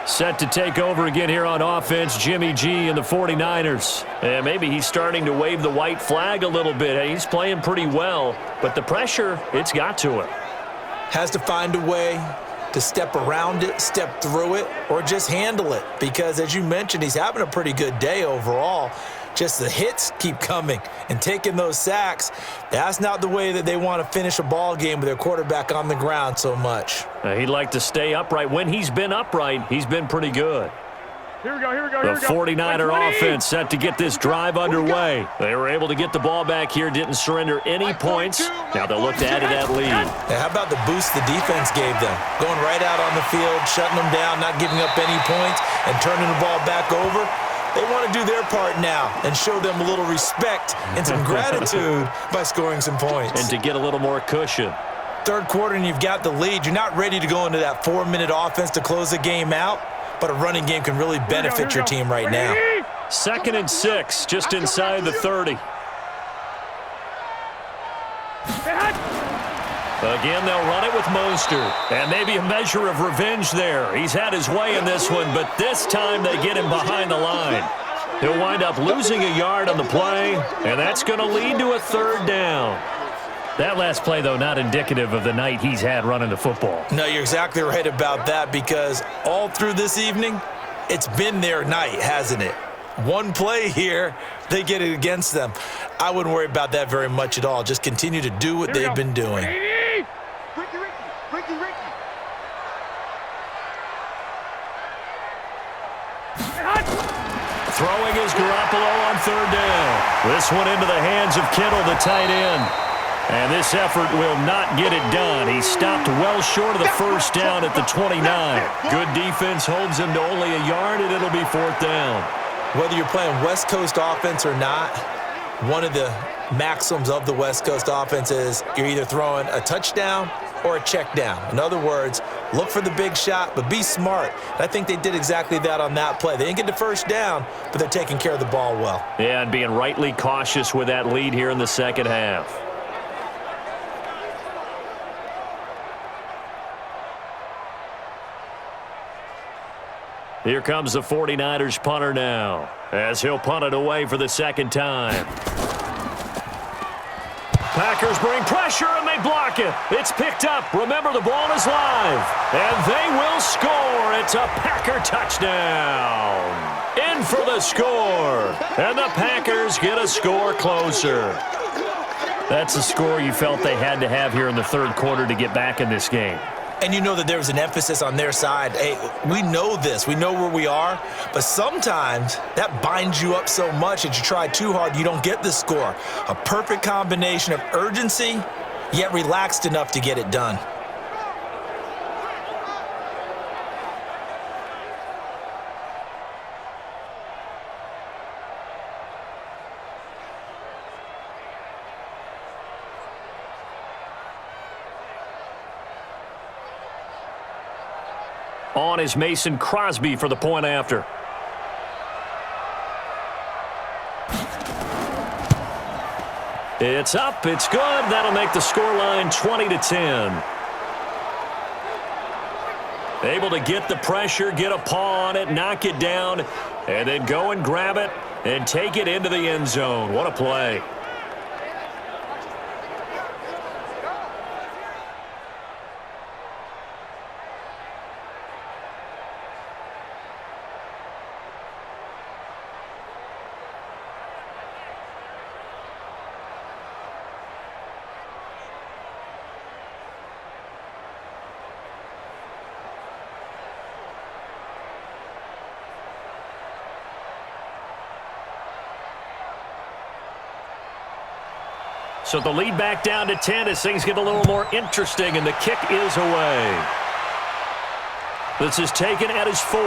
Set to take over again here on offense, Jimmy G and the 49ers. And maybe he's starting to wave the white flag a little bit. He's playing pretty well, but the pressure, it's got to him. Has to find a way to step around it, step through it, or just handle it. Because as you mentioned, he's having a pretty good day overall. Just the hits keep coming and taking those sacks. That's not the way that they want to finish a ball game with their quarterback on the ground so much. He'd like to stay upright. When he's been upright, he's been pretty good. Here we go, here we go, here we The go. 49er offense set to get this drive underway. They were able to get the ball back here, didn't surrender any points. Now they'll look to add to that lead. Now, how about the boost the defense gave them? Going right out on the field, shutting them down, not giving up any points, and turning the ball back over. They want to do their part now and show them a little respect and some gratitude by scoring some points. And to get a little more cushion. 3rd quarter and you've got the lead. You're not ready to go into that 4-minute offense to close the game out, but a running game can really benefit your team right now. 2nd and 6, just inside the 30. Again, they'll run it with Mostert. And maybe a measure of revenge there. He's had his way in this one, but this time they get him behind the line. He'll wind up losing a yard on the play, and that's going to lead to a third down. That last play, though, not indicative of the night he's had running the football. No, you're exactly right about that, because all through this evening, it's been their night, hasn't it? One play here, they get it against them. I wouldn't worry about that very much at all. Just continue to do what they've been doing. Ricky. Throwing is Garoppolo on third down. This one into the hands of Kittle, the tight end. And this effort will not get it done. He stopped well short of the first down at the 29. Good defense holds him to only a yard, and it'll be fourth down. Whether you're playing West Coast offense or not, one of the maxims of the West Coast offense is you're either throwing a touchdown or a check down. In other words, look for the big shot, but be smart. And I think they did exactly that on that play. They didn't get the first down, but they're taking care of the ball well. Yeah, and being rightly cautious with that lead here in the second half. Here comes the 49ers punter now, as he'll punt it away for the second time. Packers bring pressure, and they block it. It's picked up. Remember, the ball is live. And they will score. It's a Packer touchdown. In for the score. And the Packers get a score closer. That's a score you felt they had to have here in the third quarter to get back in this game. And you know that there was an emphasis on their side. Hey, we know this. We know where we are. But sometimes that binds you up so much that you try too hard, you don't get the score. A perfect combination of urgency, yet relaxed enough to get it done. On is Mason Crosby for the point after. It's up. It's good. That'll make the scoreline 20-10. Able to get the pressure, get a paw on it, knock it down, and then go and grab it and take it into the end zone. What a play. So the lead back down to 10 as things get a little more interesting, and the kick is away. This is taken at his 4.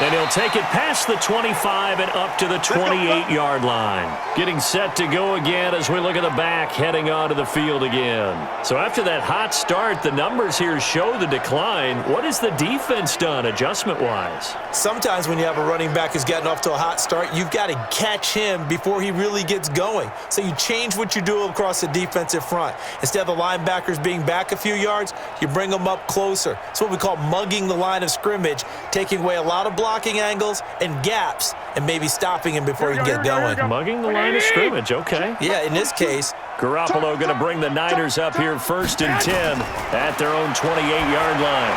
And he'll take it past the 25 and up to the 28-yard line. Getting set to go again as we look at the back heading onto the field again. So after that hot start, the numbers here show the decline. What has the defense done adjustment-wise? Sometimes when you have a running back who's gotten off to a hot start, you've got to catch him before he really gets going. So you change what you do across the defensive front. Instead of the linebackers being back a few yards, you bring them up closer. It's what we call mugging the line of scrimmage, taking away a lot of blocking angles and gaps and maybe stopping him before he can get going. Mugging the line of scrimmage, okay. Yeah, in this case. Garoppolo going to bring the Niners up here 1st and 10 at their own 28-yard line.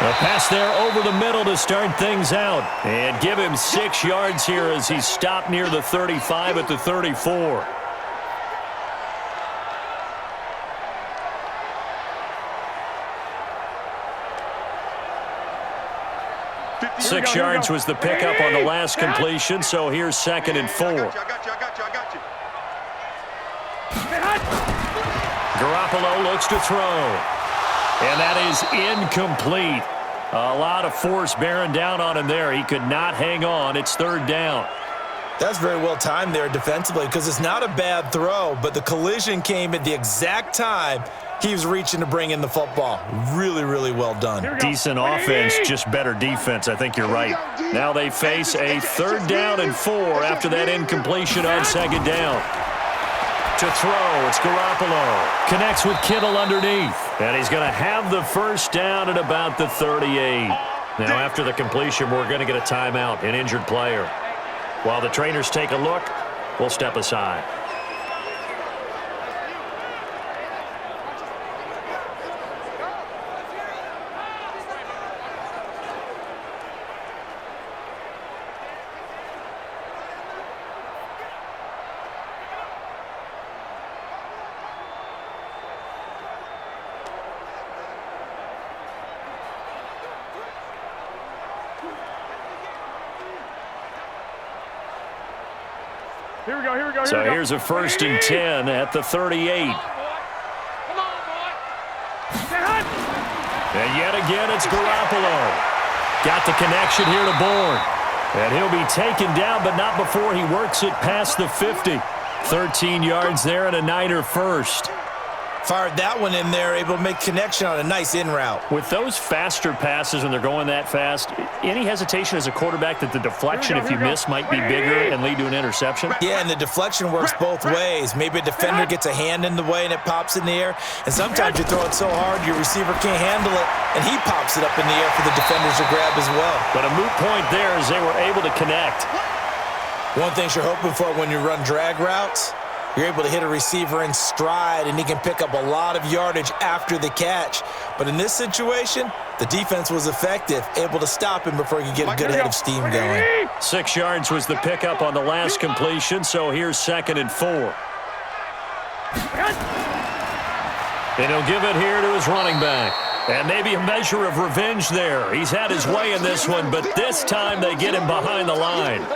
A pass there over the middle to start things out. And give him 6 yards here as he stopped near the 35 at the 34. Six yards was the pickup on the last completion, so here's 2nd and 4. I got you. Garoppolo looks to throw. And that is incomplete. A lot of force bearing down on him there. He could not hang on. It's 3rd down. That's very well timed there defensively because it's not a bad throw, but the collision came at the exact time he was reaching to bring in the football. Really, really well done. Decent offense, just better defense. I think you're right. Now they face a 3rd down and 4 after that incompletion on 2nd down. To throw, it's Garoppolo. Connects with Kittle underneath. And he's going to have the first down at about the 38. Now, after the completion, we're going to get a timeout, an injured player. While the trainers take a look, we'll step aside. Here we go, here we go, So here's a 1st and 10 at the 38. And yet again, it's Garoppolo. Got the connection here to Bourne. And he'll be taken down, but not before he works it past the 50. 13 yards there and a Niner first. Fired that one in there, able to make connection on a nice in route. With those faster passes when they're going that fast, any hesitation as a quarterback that the deflection, if you miss, might be bigger and lead to an interception? Yeah, and the deflection works both ways. Maybe a defender gets a hand in the way and it pops in the air. And sometimes you throw it so hard your receiver can't handle it, and he pops it up in the air for the defenders to grab as well. But a moot point there is they were able to connect. One thing you're hoping for when you run drag routes, you're able to hit a receiver in stride, and he can pick up a lot of yardage after the catch. But in this situation, the defense was effective, able to stop him before he could get a good head of steam going. 6 yards was the pickup on the last completion, so here's 2nd and 4. And he'll give it here to his running back. And maybe a measure of revenge there. He's had his way in this one, but this time they get him behind the line.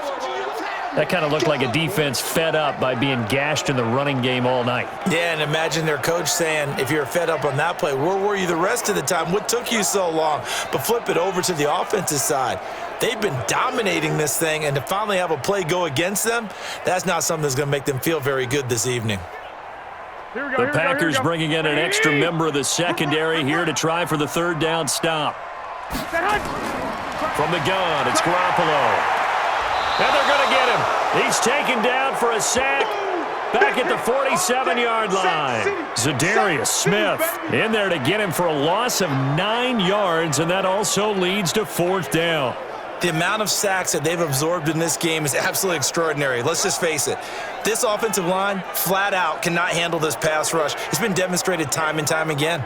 That kind of looked like a defense fed up by being gashed in the running game all night. Yeah, and imagine their coach saying, if you're fed up on that play, where were you the rest of the time? What took you so long? But flip it over to the offensive side. They've been dominating this thing, and to finally have a play go against them, that's not something that's going to make them feel very good this evening. The Packers bringing in an extra member of the secondary here to try for the 3rd down stop. From the gun, it's Garoppolo. And they're going to get him. He's taken down for a sack back at the 47-yard line. Zadarius Smith in there to get him for a loss of 9 yards, and that also leads to 4th down. The amount of sacks that they've absorbed in this game is absolutely extraordinary. Let's just face it. This offensive line, flat out, cannot handle this pass rush. It's been demonstrated time and time again.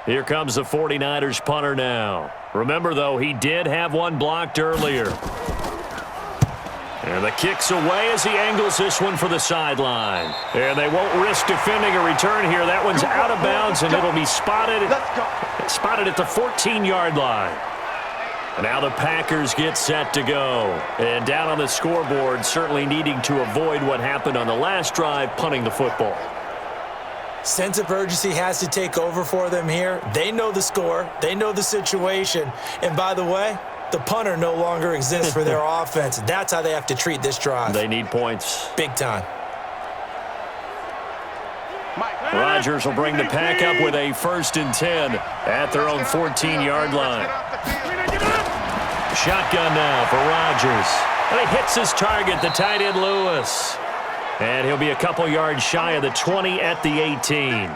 Here comes the 49ers punter now. Remember, though, he did have one blocked earlier. And the kick's away as he angles this one for the sideline. And they won't risk defending a return here. That one's out of bounds, and it'll be spotted at the 14-yard line. And now the Packers get set to go. And down on the scoreboard, certainly needing to avoid what happened on the last drive, punting the football. Sense of urgency has to take over for them here. They know the score. They know the situation. And by the way, the punter no longer exists for their offense. That's how they have to treat this drive. They need points. Big time. Rodgers will bring the pack up with a 1st and 10 at their own 14-yard line. Shotgun now for Rodgers. And he hits his target, the tight end Lewis. And he'll be a couple yards shy of the 20 at the 18.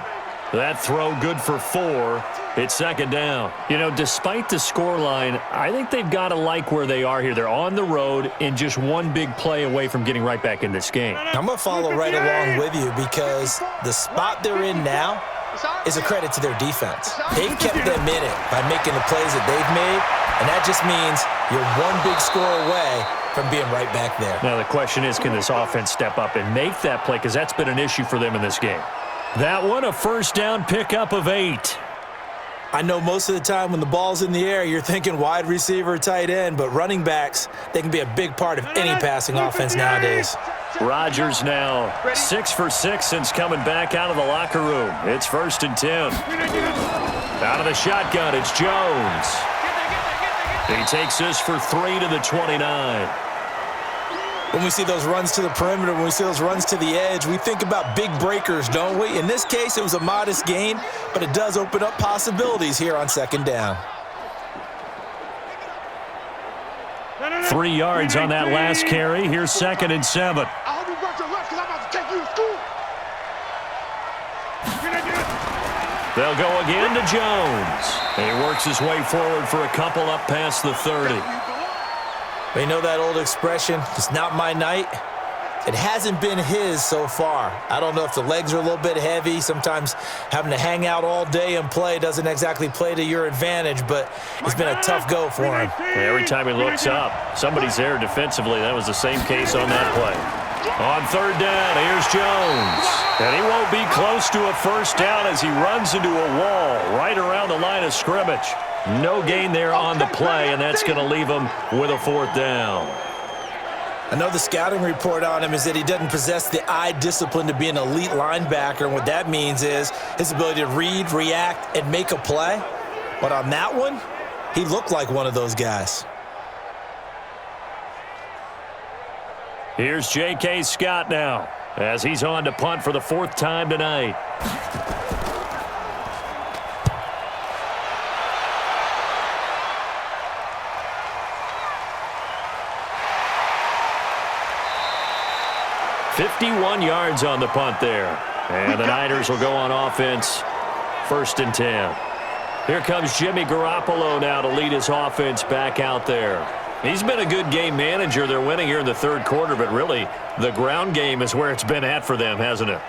That throw good for 4. It's 2nd down. You know, despite the scoreline, I think they've got to like where they are here. They're on the road and just one big play away from getting right back in this game. I'm going to follow right along with you because the spot they're in now is a credit to their defense. They've kept them in it by making the plays that they've made, and that just means you're one big score away from being right back there. Now the question is, can this offense step up and make that play? Because that's been an issue for them in this game. That one, a 1st down pickup of 8. I know most of the time when the ball's in the air, you're thinking wide receiver, tight end, but running backs, they can be a big part of any passing offense nowadays. Rodgers now 6 for 6 since coming back out of the locker room. It's 1st and 10. Out of the shotgun, it's Jones. He takes this for 3 to the 29. When we see those runs to the perimeter, when we see those runs to the edge, we think about big breakers, don't we? In this case, it was a modest gain, but it does open up possibilities here on second down. 3 yards on that last carry. Here's 2nd and 7. I hope you brought your lunch because I'm about to take you to school. They'll go again to Jones. And he works his way forward for a couple up past the 30. You know that old expression, it's not my night? It hasn't been his so far. I don't know if the legs are a little bit heavy. Sometimes having to hang out all day and play doesn't exactly play to your advantage, but it's been a tough go for him. Every time he looks up, somebody's there defensively. That was the same case on that play. On 3rd down, here's Jones. And he won't be close to a first down as he runs into a wall right around the line of scrimmage. No gain there on the play, and that's going to leave him with a 4th down. I know the scouting report on him is that he doesn't possess the eye discipline to be an elite linebacker, and what that means is his ability to read, react, and make a play. But on that one, he looked like one of those guys. Here's J.K. Scott now as he's on to punt for the 4th time tonight. $51 yards on the punt there. And the Niners will go on offense, 1st and 10. Here comes Jimmy Garoppolo now to lead his offense back out there. He's been a good game manager. They're winning here in the 3rd quarter, but really the ground game is where it's been at for them, hasn't it?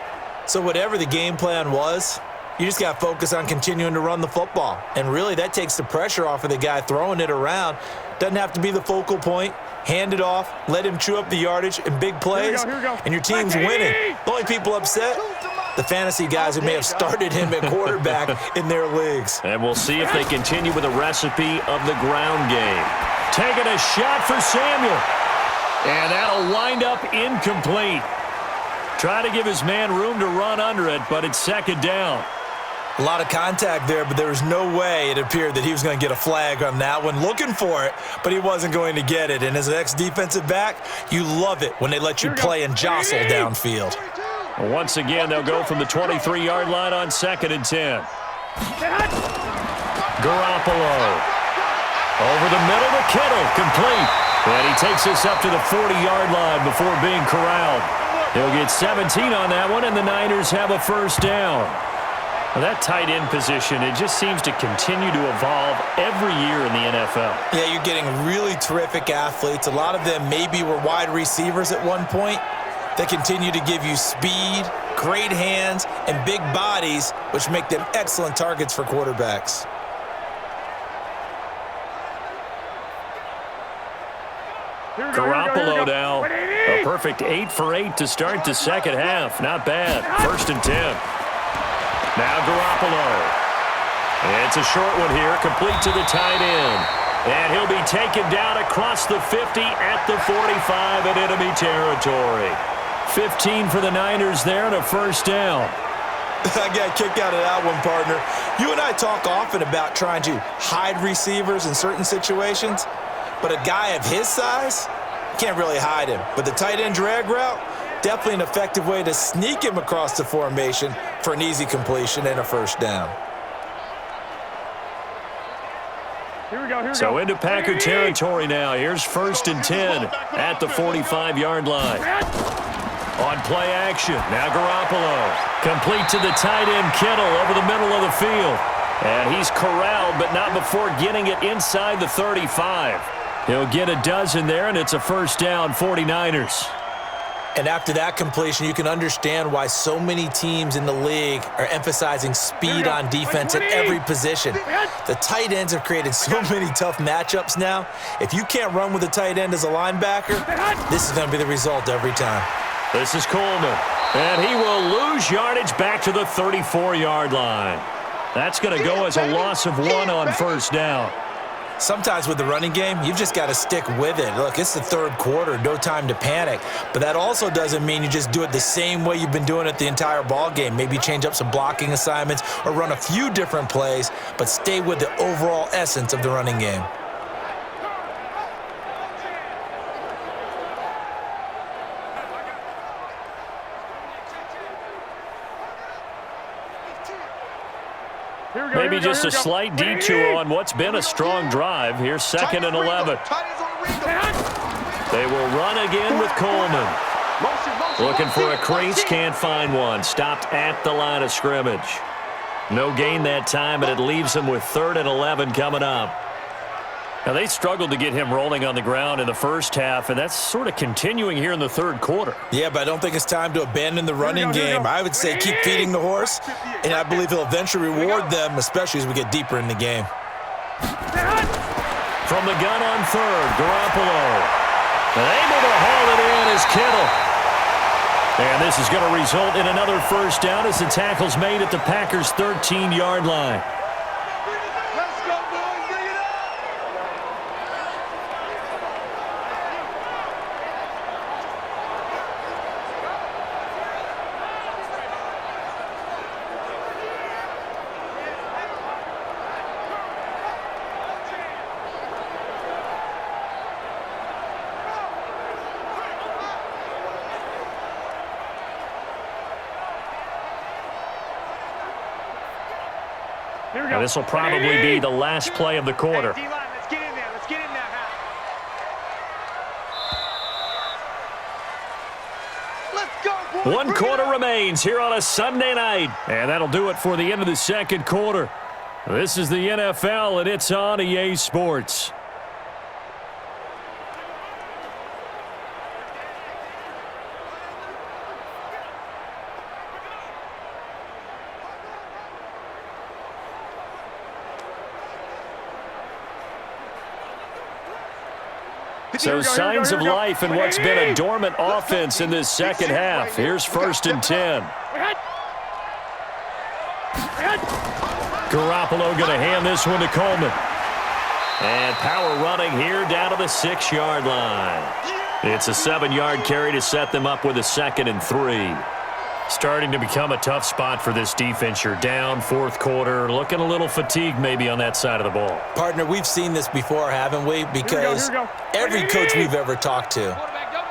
So whatever the game plan was, you just got to focus on continuing to run the football. And really that takes the pressure off of the guy throwing it around. Doesn't have to be the focal point. Hand it off, let him chew up the yardage in big plays, and your team's winning. The only people upset, the fantasy guys who may have started him at quarterback in their leagues. And we'll see if they continue with a recipe of the ground game. Taking a shot for Samuel. And that'll wind up incomplete. Try to give his man room to run under it, but it's 2nd down. A lot of contact there, but there was no way it appeared that he was going to get a flag on that one. Looking for it, but he wasn't going to get it. And as an ex-defensive back, you love it when they let you play and jostle downfield. Once again, they'll go from the 23-yard line on 2nd and 10. Garoppolo. Over the middle to Kittle, complete. And he takes us up to the 40-yard line before being corralled. He'll get 17 on that one, and the Niners have a 1st down. Well, that tight end position, it just seems to continue to evolve every year in the NFL. Yeah, you're getting really terrific athletes. A lot of them maybe were wide receivers at one point. They continue to give you speed, great hands, and big bodies, which make them excellent targets for quarterbacks. Garoppolo now, a perfect 8 for 8 to start the 2nd half. Not bad. 1st and 10. Now Garoppolo. It's a short one here, complete to the tight end. And he'll be taken down across the 50 at the 45 in enemy territory. 15 for the Niners there and a 1st down. I got kicked out of that one, partner. You and I talk often about trying to hide receivers in certain situations, but a guy of his size, can't really hide him. But the tight end drag route, definitely an effective way to sneak him across the formation for an easy completion and a 1st down. Here we go. So into Packer territory now. Here's 1st and 10 at the 45-yard line. On play action, now Garoppolo. Complete to the tight end Kittle over the middle of the field. And he's corralled, but not before getting it inside the 35. He'll get a dozen there, and it's a 1st down, 49ers. And after that completion, you can understand why so many teams in the league are emphasizing speed on defense at every position. The tight ends have created so many tough matchups now. If you can't run with a tight end as a linebacker, this is going to be the result every time. This is Coleman, and he will lose yardage back to the 34-yard line. That's going to go as a loss of 1 on 1st down. Sometimes with the running game, you've just got to stick with it. Look, it's the 3rd quarter, no time to panic. But that also doesn't mean you just do it the same way you've been doing it the entire ball game. Maybe change up some blocking assignments or run a few different plays, but stay with the overall essence of the running game. Maybe just a slight detour on what's been a strong drive. Here's 2nd and 11. They will run again with Coleman. Looking for a crease, can't find one. Stopped at the line of scrimmage. No gain that time, but it leaves him with 3rd and 11 coming up. Now, they struggled to get him rolling on the ground in the first half, and that's sort of continuing here in the 3rd quarter. Yeah, but I don't think it's time to abandon the running game. I would say keep feeding the horse, and I believe he'll eventually reward them, especially as we get deeper in the game. From the gun on 3rd, Garoppolo. Able to haul it in is Kittle. And this is going to result in another first down as the tackle's made at the Packers' 13-yard line. Now, this will probably be the last play of the quarter. Let's get in there. Let's get in there. Let's go, boys. 1 quarter remains here on a Sunday night. And that'll do it for the end of the 2nd quarter. This is the NFL, and it's on EA Sports. So signs of life in what's been a dormant offense in this 2nd half. Here's 1st and 10. Garoppolo going to hand this one to Coleman. And power running here down to the 6-yard line. It's a 7-yard carry to set them up with a 2nd and 3. Starting to become a tough spot for this defense. You're down 4th quarter, looking a little fatigued maybe on that side of the ball. Partner, we've seen this before, haven't we? Because every coach we've ever talked to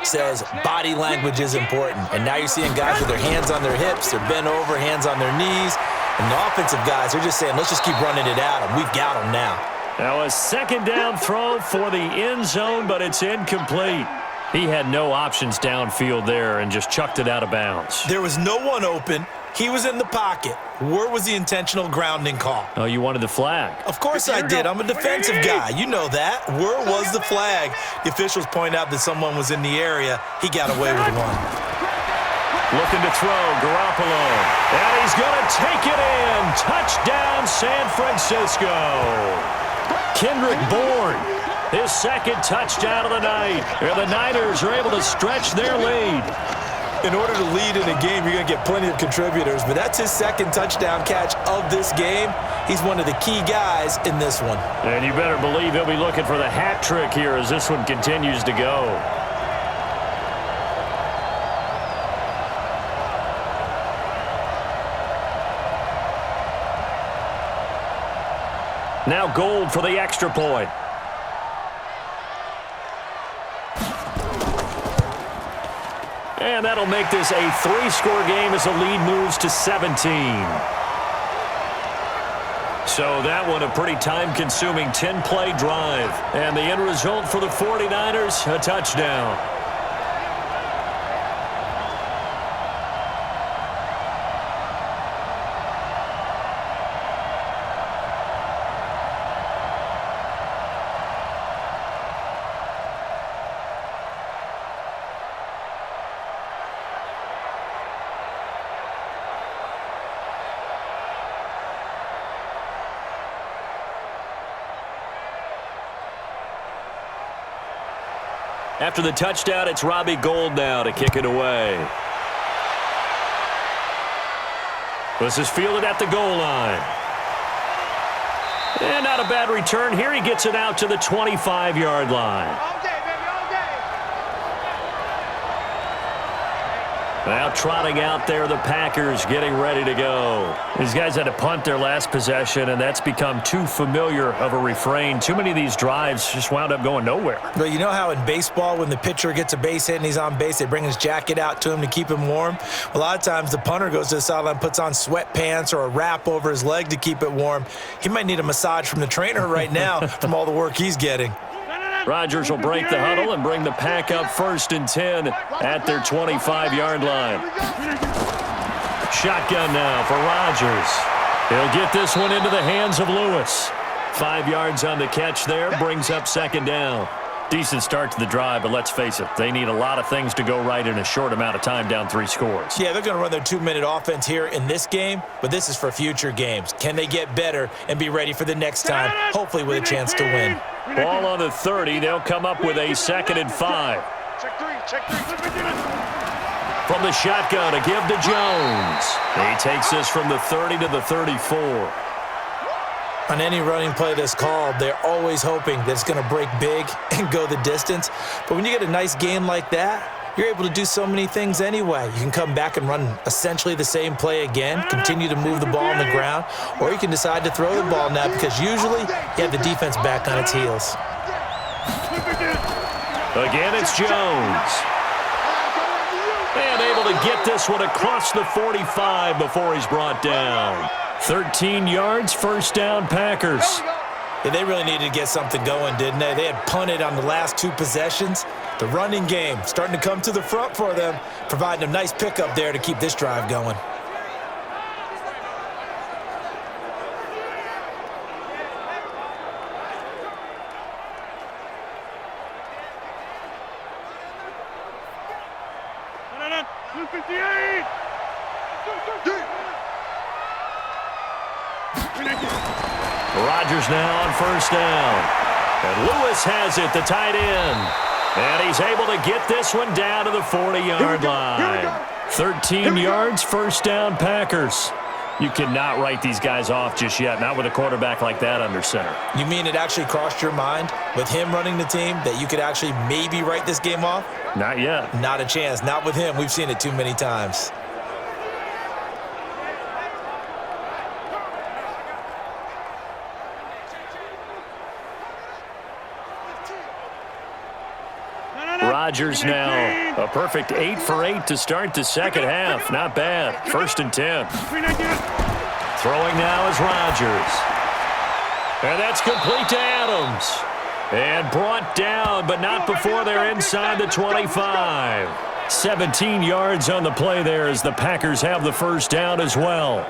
says body language is important. And now you're seeing guys with their hands on their hips, they're bent over, hands on their knees. And the offensive guys, they're just saying, let's just keep running it at them. We've got them now. Now a 2nd down throw for the end zone, but it's incomplete. He had no options downfield there and just chucked it out of bounds. There was no one open. He was in the pocket. Where was the intentional grounding call? Oh, you wanted the flag. Of course I did. I'm a defensive guy. You know that. Where was the flag? The officials point out that someone was in the area. He got away with one. Looking to throw, Garoppolo. And he's going to take it in. Touchdown, San Francisco. Kendrick Bourne. His 2nd touchdown of the night. And the Niners are able to stretch their lead. In order to lead in a game, you're going to get plenty of contributors, but that's his 2nd touchdown catch of this game. He's one of the key guys in this one. And you better believe he'll be looking for the hat trick here as this one continues to go. Now Gold for the extra point. And that'll make this a 3-score game as the lead moves to 17. So that one a pretty time-consuming 10-play drive. And the end result for the 49ers, a touchdown. After the touchdown, it's Robbie Gould now to kick it away. This is fielded at the goal line. And not a bad return here. He gets it out to the 25-yard line. All day, baby, all day. Now trotting out there, the Packers getting ready to go. These guys had to punt their last possession, and that's become too familiar of a refrain. Too many of these drives just wound up going nowhere. Well, you know how in baseball, when the pitcher gets a base hit and he's on base, they bring his jacket out to him to keep him warm? A lot of times the punter goes to the sideline, puts on sweatpants or a wrap over his leg to keep it warm. He might need a massage from the trainer right now from all the work he's getting. Rodgers will break the huddle and bring the Pack up 1st and 10 at their 25-yard line. Shotgun now for Rodgers. He'll get this one into the hands of Lewis. 5 yards on the catch there, brings up 2nd down. Decent start to the drive, but let's face it, they need a lot of things to go right in a short amount of time, down 3 scores. Yeah, they're going to run their 2-minute offense here in this game, but this is for future games. Can they get better and be ready for the next time, hopefully with a chance to win? Ball on the 30. They'll come up with a 2nd and 5. Check three. From the shotgun, a give to Jones. He takes this from the 30 to the 34. On any running play that's called, they're always hoping that it's going to break big and go the distance. But when you get a nice game like that, you're able to do so many things anyway. You can come back and run essentially the same play again, continue to move the ball on the ground, or you can decide to throw the ball now because usually you have the defense back on its heels. Again, it's Jones. And able to get this one across the 45 before he's brought down. 13 yards, 1st down, Packers. Yeah, they really needed to get something going, didn't they? They had punted on the last 2 possessions. The running game starting to come to the front for them, providing a nice pickup there to keep this drive going. Rodgers now on 1st down. And Lewis has it, the tight end. And he's able to get this one down to the 40-yard line. 13 yards, 1st down, Packers. You cannot write these guys off just yet, not with a quarterback like that under center. You mean it actually crossed your mind with him running the team that you could actually maybe write this game off? Not yet. Not a chance. Not with him. We've seen it too many times. Rodgers now a perfect 8 for 8 to start the second half. Not bad. 1st and 10. Throwing now is Rodgers. And that's complete to Adams. And brought down, but not before they're inside the 25. 17 yards on the play there as the Packers have the 1st down as well.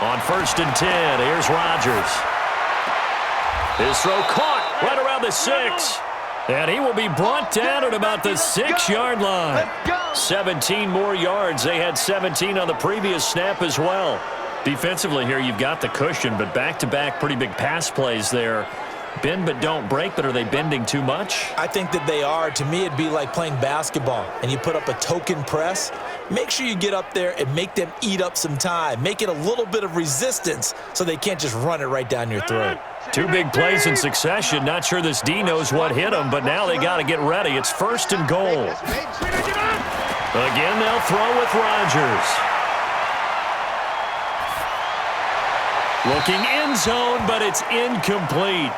On 1st and 10, here's Rodgers. His throw caught right around the 6. And he will be brought down at about the 6-yard line. 17 more yards. They had 17 on the previous snap as well. Defensively here, you've got the cushion, but back-to-back pretty big pass plays there. Bend but don't break, but are they bending too much? I think that they are. To me, it'd be like playing basketball, and you put up a token press. Make sure you get up there and make them eat up some time. Make it a little bit of resistance so they can't just run it right down your throat. 2 big plays in succession. Not sure this D knows what hit him, but now they got to get ready. It's 1st and goal. Again, they'll throw with Rodgers. Looking end zone, but it's incomplete.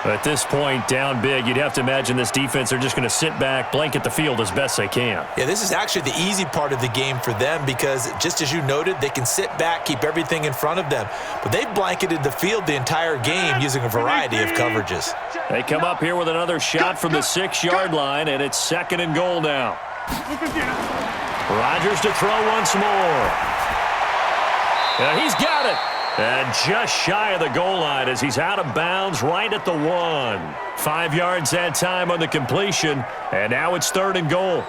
At this point, down big, you'd have to imagine this defense are just going to sit back, blanket the field as best they can. Yeah, this is actually the easy part of the game for them because, just as you noted, they can sit back, keep everything in front of them. But they've blanketed the field the entire game using a variety of coverages. They come up here with another shot from the 6-yard line, and it's 2nd and goal now. Rodgers to throw once more. And he's got it. And just shy of the goal line as he's out of bounds right at the 1. 5 yards that time on the completion, and now it's 3rd and goal.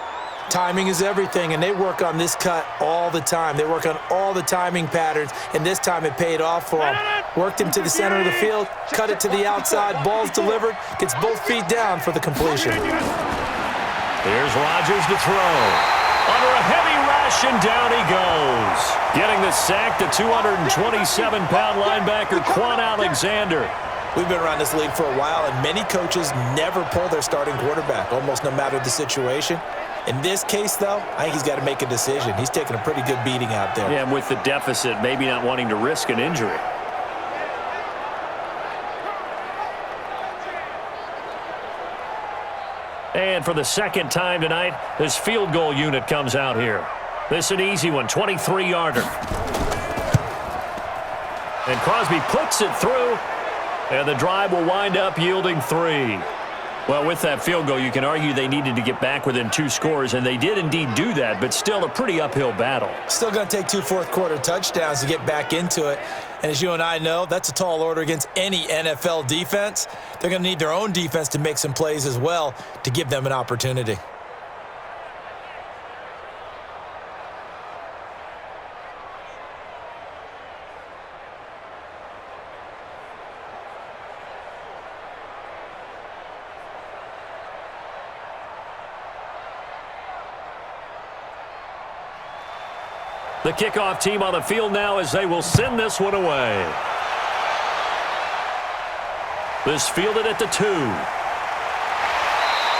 Timing is everything, and they work on this cut all the time. They work on all the timing patterns, and this time it paid off for them. Worked him to the center of the field, cut it to the outside, ball's delivered, gets both feet down for the completion. Here's Rodgers to throw. Under a heavy rush, and down he goes. Getting the sack, the 227-pound linebacker, Quan Alexander. We've been around this league for a while, and many coaches never pull their starting quarterback, almost no matter the situation. In this case, though, I think he's got to make a decision. He's taking a pretty good beating out there. Yeah, and with the deficit, maybe not wanting to risk an injury. And for the second time tonight, this field goal unit comes out here. This is an easy one, 23-yarder. And Crosby puts it through, and the drive will wind up yielding 3. Well, with that field goal, you can argue they needed to get back within 2 scores, and they did indeed do that, but still a pretty uphill battle. Still going to take 2 fourth-quarter touchdowns to get back into it. And as you and I know, that's a tall order against any NFL defense. They're going to need their own defense to make some plays as well to give them an opportunity. The kickoff team on the field now as they will send this one away. This fielded at the 2.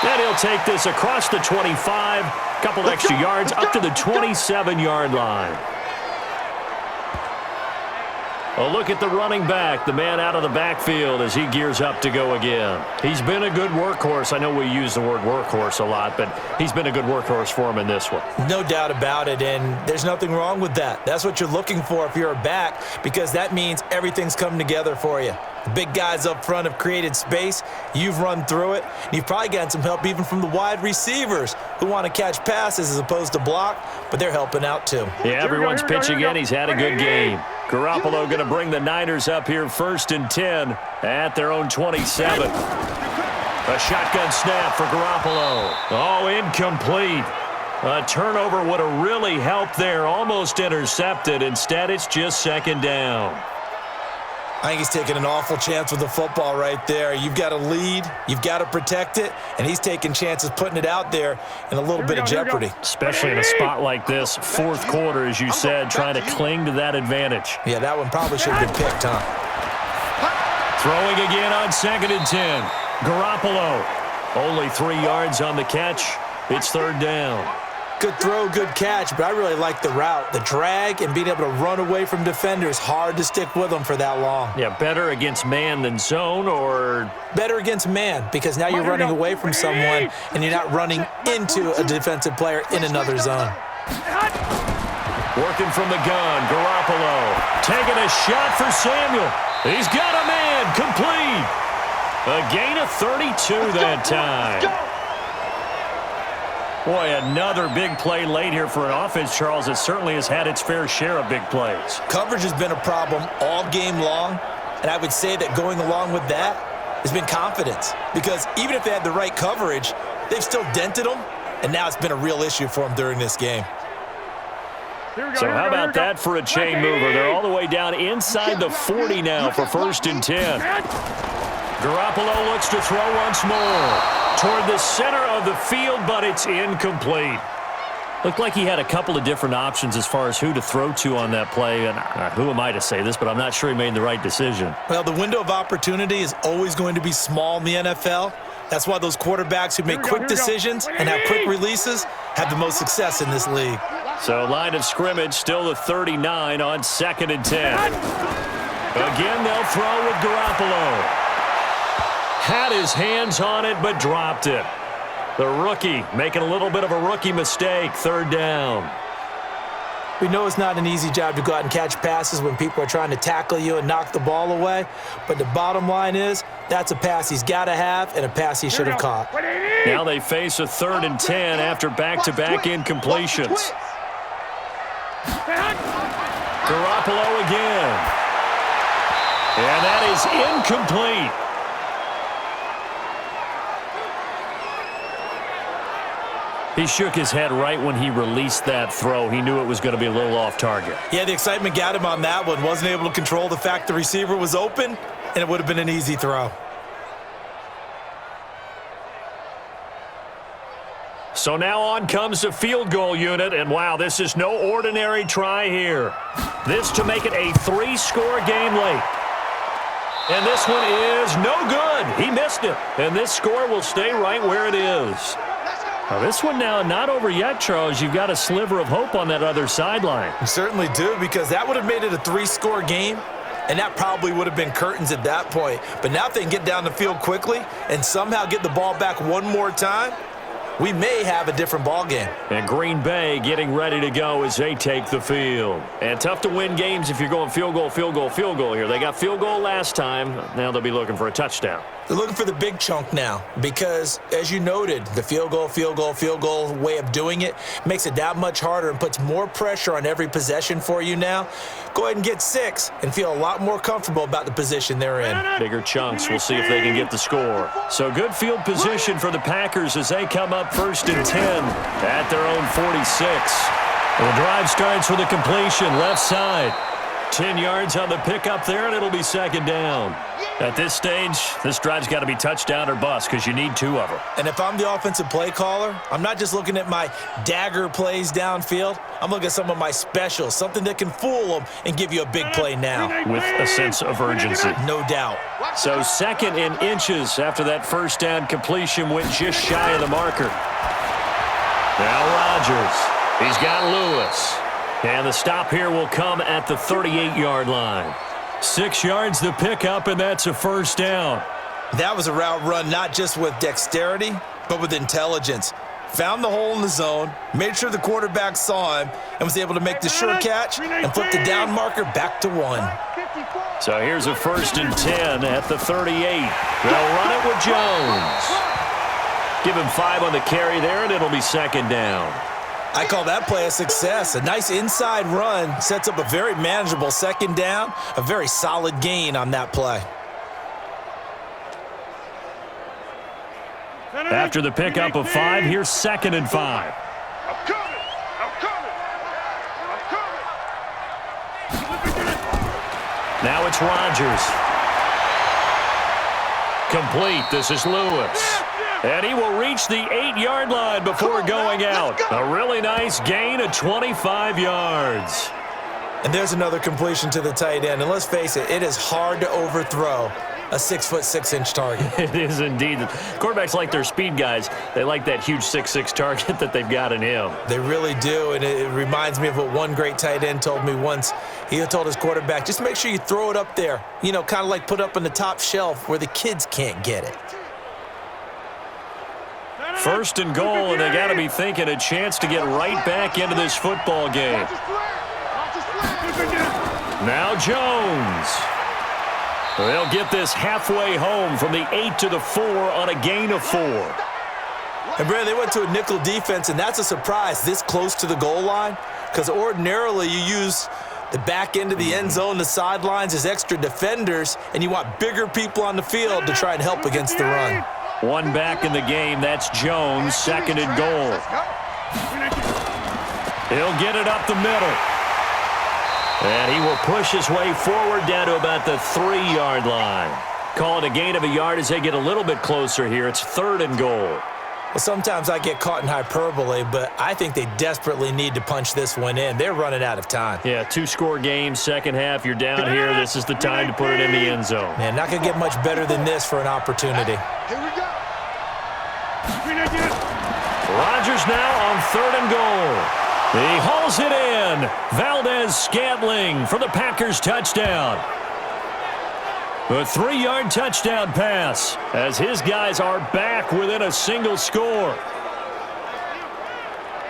And he'll take this across the 25. Couple extra yards up to the 27-yard line. A look at the running back, the man out of the backfield as he gears up to go again. He's been a good workhorse. I know we use the word workhorse a lot, but he's been a good workhorse for him in this one. No doubt about it, and there's nothing wrong with that. That's what you're looking for if you're a back, because that means everything's coming together for you. The big guys up front have created space. You've run through it. And you've probably gotten some help even from the wide receivers who want to catch passes as opposed to block, but they're helping out too. Yeah, everyone's pitching in. He's had a good game. Garoppolo going to bring the Niners up here 1st and 10 at their own 27. A shotgun snap for Garoppolo. Oh, incomplete. A turnover would have really helped there. Almost intercepted. Instead, it's just 2nd down. I think he's taking an awful chance with the football right there. You've got to lead, you've got to protect it, and he's taking chances putting it out there in a little bit of jeopardy. Especially in a spot like this, 4th quarter, as you said, trying to cling to that advantage. Yeah, that one probably should have been picked, huh? Throwing again on 2nd and 10. Garoppolo, only 3 yards on the catch. It's 3rd down. Good throw, good catch, but I really like the route. The drag and being able to run away from defenders, hard to stick with them for that long. Yeah, better against man than zone, or? Better against man, because now you're running away from someone and you're not running into a defensive player in another zone. Working from the gun, Garoppolo taking a shot for Samuel. He's got a man, complete. A gain of 32 that time. Boy, another big play late here for an offense, Charles, that certainly has had its fair share of big plays. Coverage has been a problem all game long, and I would say that going along with that has been confidence, because even if they had the right coverage, they've still dented them, and now it's been a real issue for them during this game. So how about that for a chain mover? They're all the way down inside the 40 now for 1st and 10. Garoppolo looks to throw once more. Toward the center of the field, but it's incomplete. Looked like he had a couple of different options as far as who to throw to on that play. And who am I to say this, but I'm not sure he made the right decision. Well, the window of opportunity is always going to be small in the NFL. That's why those quarterbacks who make quick decisions and have quick releases have the most success in this league. So line of scrimmage, still the 39 on 2nd and 10. Again, they'll throw with Garoppolo. Had his hands on it, but dropped it. The rookie making a little bit of a rookie mistake. 3rd down. We know it's not an easy job to go out and catch passes when people are trying to tackle you and knock the ball away. But the bottom line is, that's a pass he's got to have and a pass he should have caught. Now they face a 3rd and 10 after back-to-back incompletions. Garoppolo again. And that is incomplete. He shook his head right when he released that throw. He knew it was going to be a little off target. Yeah, the excitement got him on that one. Wasn't able to control the fact the receiver was open, and it would have been an easy throw. So now on comes the field goal unit, and wow, this is no ordinary try here. This to make it a 3-score game late. And this one is no good. He missed it, and this score will stay right where it is. Now this one now not over yet, Charles. You've got a sliver of hope on that other sideline. You certainly do, because that would have made it a 3-score game, and that probably would have been curtains at that point. But now if they can get down the field quickly and somehow get the ball back one more time, we may have a different ball game. And Green Bay getting ready to go as they take the field. And tough to win games if you're going field goal, field goal, field goal here. They got field goal last time. Now they'll be looking for a touchdown. They're looking for the big chunk now because, as you noted, the field goal way of doing it makes it that much harder and puts more pressure on every possession for you now. Go ahead and get 6 and feel a lot more comfortable about the position they're in. Bigger chunks. We'll see if they can get the score. So good field position for the Packers as they come up 1st and 10 at their own 46. The drive starts with a completion left side. 10 yards on the pickup there, and it'll be 2nd down. At this stage, this drive's got to be touchdown or bust because you need 2 of them. And if I'm the offensive play caller, I'm not just looking at my dagger plays downfield. I'm looking at some of my specials, something that can fool them and give you a big play now. With a sense of urgency. No doubt. So 2nd and inches after that 1st down completion went just shy of the marker. Now Rodgers. He's got Lewis. And the stop here will come at the 38-yard line. 6 yards the pickup, and that's a 1st down. That was a route run not just with dexterity, but with intelligence. Found the hole in the zone, made sure the quarterback saw him, and was able to make the sure catch and flip the down marker back to 1. So here's a 1st and 10 at the 38. They'll run it with Jones. Give him 5 on the carry there, and it'll be 2nd down. I call that play a success. A nice inside run sets up a very manageable 2nd down, a very solid gain on that play. After the pickup of 5, here's 2nd and 5. I'm coming. Now it's Rodgers. Complete. This is Lewis. And he will reach the 8-yard line before going out. A really nice gain of 25 yards. And there's another completion to the tight end. And let's face it, it is hard to overthrow a 6'6" target. It is indeed. Quarterbacks like their speed guys. They like that huge 6'6" target that they've got in him. They really do, and it reminds me of what one great tight end told me once. He told his quarterback, just make sure you throw it up there, you know, kind of like put up on the top shelf where the kids can't get it. 1st and goal, and they got to be thinking a chance to get right back into this football game. Now Jones. They'll get this halfway home from the 8 to the 4 on a gain of 4. And, Brad, they went to a nickel defense, and that's a surprise this close to the goal line, because ordinarily you use the back end of the end zone, the sidelines as extra defenders, and you want bigger people on the field to try and help against the run. 1 back in the game. That's Jones, 2nd and goal. He'll get it up the middle. And he will push his way forward down to about the 3-yard line. Call it a gain of a yard as they get a little bit closer here. It's 3rd and goal. Well, sometimes I get caught in hyperbole, but I think they desperately need to punch this one in. They're running out of time. Yeah, 2-score game, 2nd half. You're down here. This is the time to put it in the end zone. Man, not going to get much better than this for an opportunity. Here we go. Rodgers now on 3rd and goal. He hauls it in. Valdez-Scantling for the Packers touchdown. A 3-yard touchdown pass as his guys are back within a single score.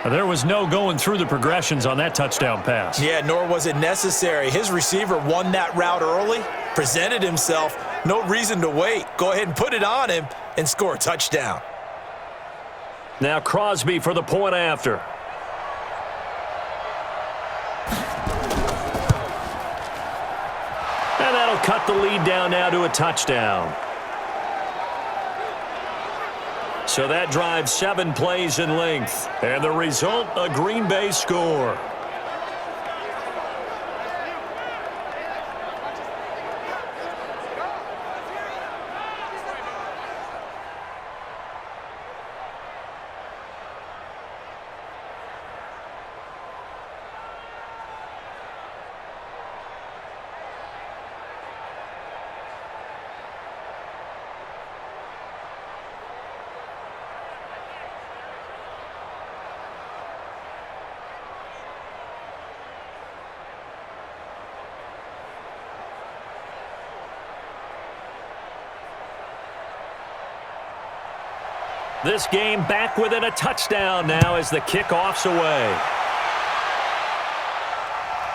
There was no going through the progressions on that touchdown pass. Yeah, nor was it necessary. His receiver won that route early, presented himself. No reason to wait. Go ahead and put it on him and score a touchdown. Now Crosby for the point after. And that'll cut the lead down now to a touchdown. So that drive 7 plays in length. And the result, a Green Bay score. This game back within a touchdown now as the kickoff's away.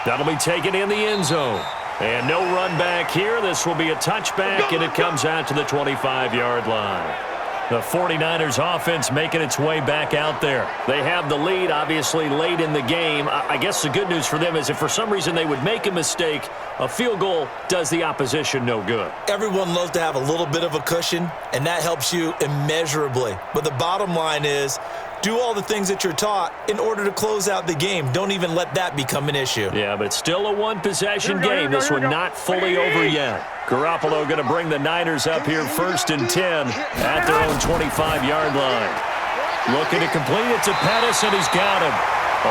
That'll be taken in the end zone. And no run back here. This will be a touchback, and it comes out to the 25-yard line. The 49ers offense making its way back out there. They have the lead, obviously, late in the game. I guess the good news for them is if for some reason they would make a mistake, a field goal does the opposition no good. Everyone loves to have a little bit of a cushion, and that helps you immeasurably. But the bottom line is, do all the things that you're taught in order to close out the game. Don't even let that become an issue. Yeah, but still a one-possession game. This one not fully over yet. Garoppolo going to bring the Niners up here 1st and 10 at their own 25-yard line. Looking to complete it to Pettis, and he's got him.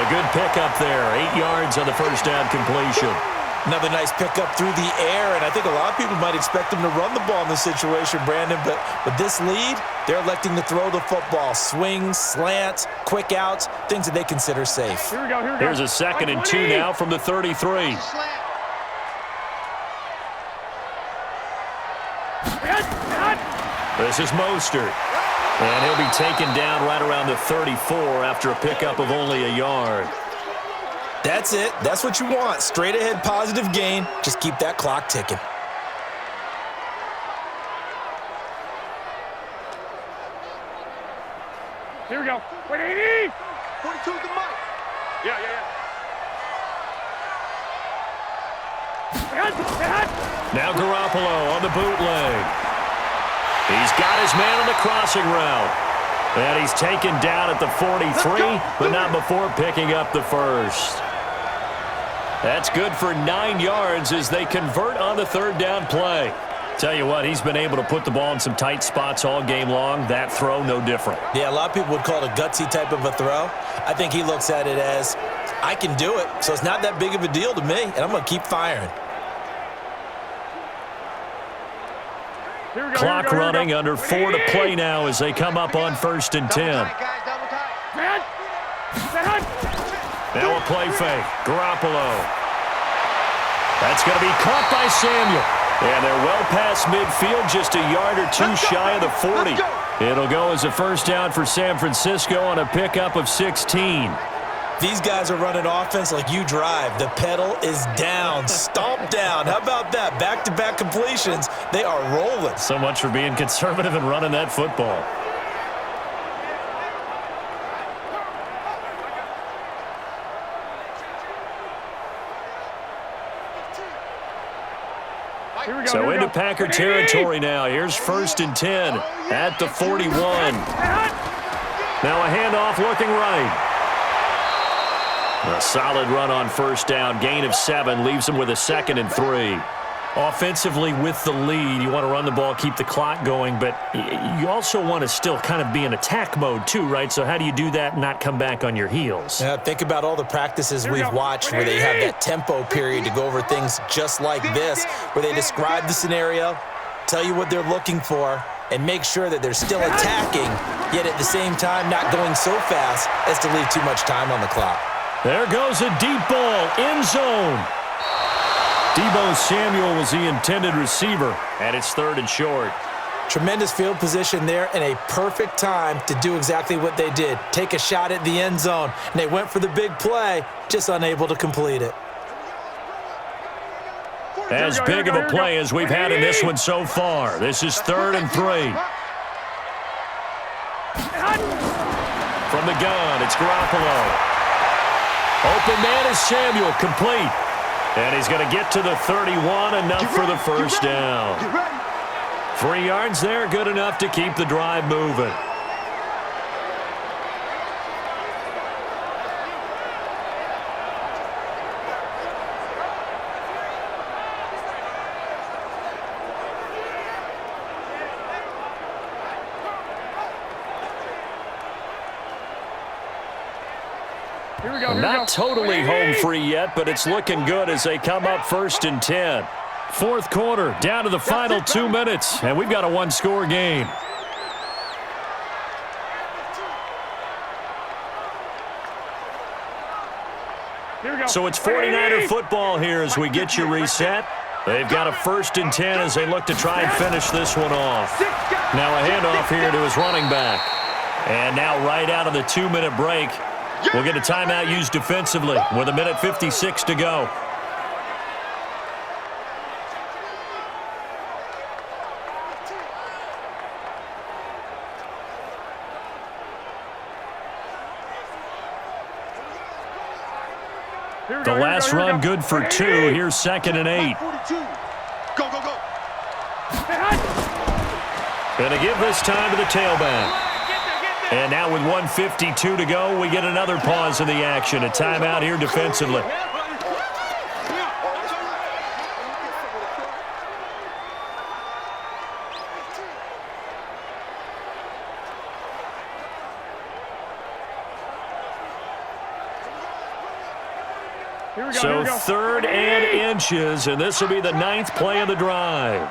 A good pickup there. 8 yards on the first down completion. Another nice pickup through the air, and I think a lot of people might expect him to run the ball in this situation, Brandon, but with this lead, they're electing to throw the football. Swings, slants, quick outs, things that they consider safe. Here we go, here we go. Here's a 2nd and 2 now from the 33. This is Mostert. And he'll be taken down right around the 34 after a pickup of only a yard. That's it. That's what you want. Straight ahead positive gain. Just keep that clock ticking. Here we go. 180. 42 to Mike. Yeah. Now Garoppolo on the bootleg. He's got his man on the crossing route. And he's taken down at the 43, but not before picking up the first. That's good for 9 yards as they convert on the 3rd down play. Tell you what, he's been able to put the ball in some tight spots all game long. That throw, no different. Yeah, a lot of people would call it a gutsy type of a throw. I think he looks at it as, I can do it, so it's not that big of a deal to me, and I'm going to keep firing. Clock running, under 4 to play now as they come up on 1st and 10. Now a play fake. Garoppolo. That's going to be caught by Samuel. And they're well past midfield, just a yard or two shy of the 40. It'll go as a first down for San Francisco on a pickup of 16. These guys are running offense like you drive. The pedal is down, stomp down. How about that? Back-to-back completions. They are rolling. So much for being conservative and running that football. So into Packer territory now. Here's 1st and 10 at the 41. Now a handoff looking right. A solid run on 1st down. Gain of 7 leaves them with a 2nd and 3. Offensively with the lead, you want to run the ball, keep the clock going, but you also want to still kind of be in attack mode too, right? So how do you do that and not come back on your heels? Yeah, think about all the practices we've watched where they have that tempo period to go over things just like this, where they describe the scenario, tell you what they're looking for, and make sure that they're still attacking, yet at the same time not going so fast as to leave too much time on the clock. There goes a deep ball, end zone. Deebo Samuel was the intended receiver, and it's 3rd and short. Tremendous field position there and a perfect time to do exactly what they did. Take a shot at the end zone, and they went for the big play, just unable to complete it. As big of a play as we've had in this one so far. This is 3rd and 3. From the gun, it's Garoppolo. Open man is Samuel, complete. And he's going to get to the 31, enough for the first down. 3 yards there, good enough to keep the drive moving. Here we go. Not totally home free yet, but it's looking good as they come up 1st and 10. Fourth quarter, down to the final 2 minutes, and we've got a one-score game. Here we go. So it's 49er football here as we get you reset. They've got a 1st and 10 as they look to try and finish this one off. Now a handoff here to his running back. And now right out of the 2-minute break, we'll get a timeout used defensively with 1:56 to go. The last run good for 2. Here's 2nd and 8. Go, go, go. Gonna give this time to the tailback. And now with 1:52 to go, we get another pause in the action. A timeout here defensively. So 3rd and inches, and this will be the 9th play of the drive.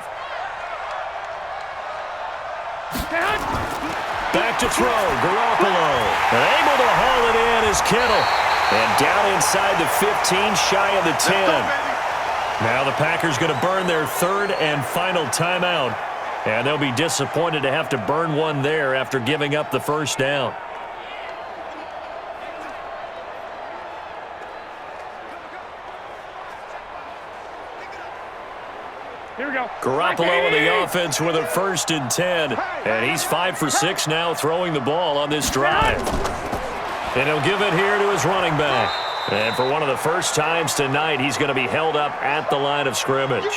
Back to throw, Garoppolo. And able to haul it in is Kittle. And down inside the 15, shy of the 10. Now the Packers going to burn their 3rd and final timeout. And they'll be disappointed to have to burn one there after giving up the 1st down. Here we go. Garoppolo in the offense with a 1st and 10. And he's 5 for 6 now throwing the ball on this drive. And he'll give it here to his running back. And for one of the first times tonight, he's going to be held up at the line of scrimmage.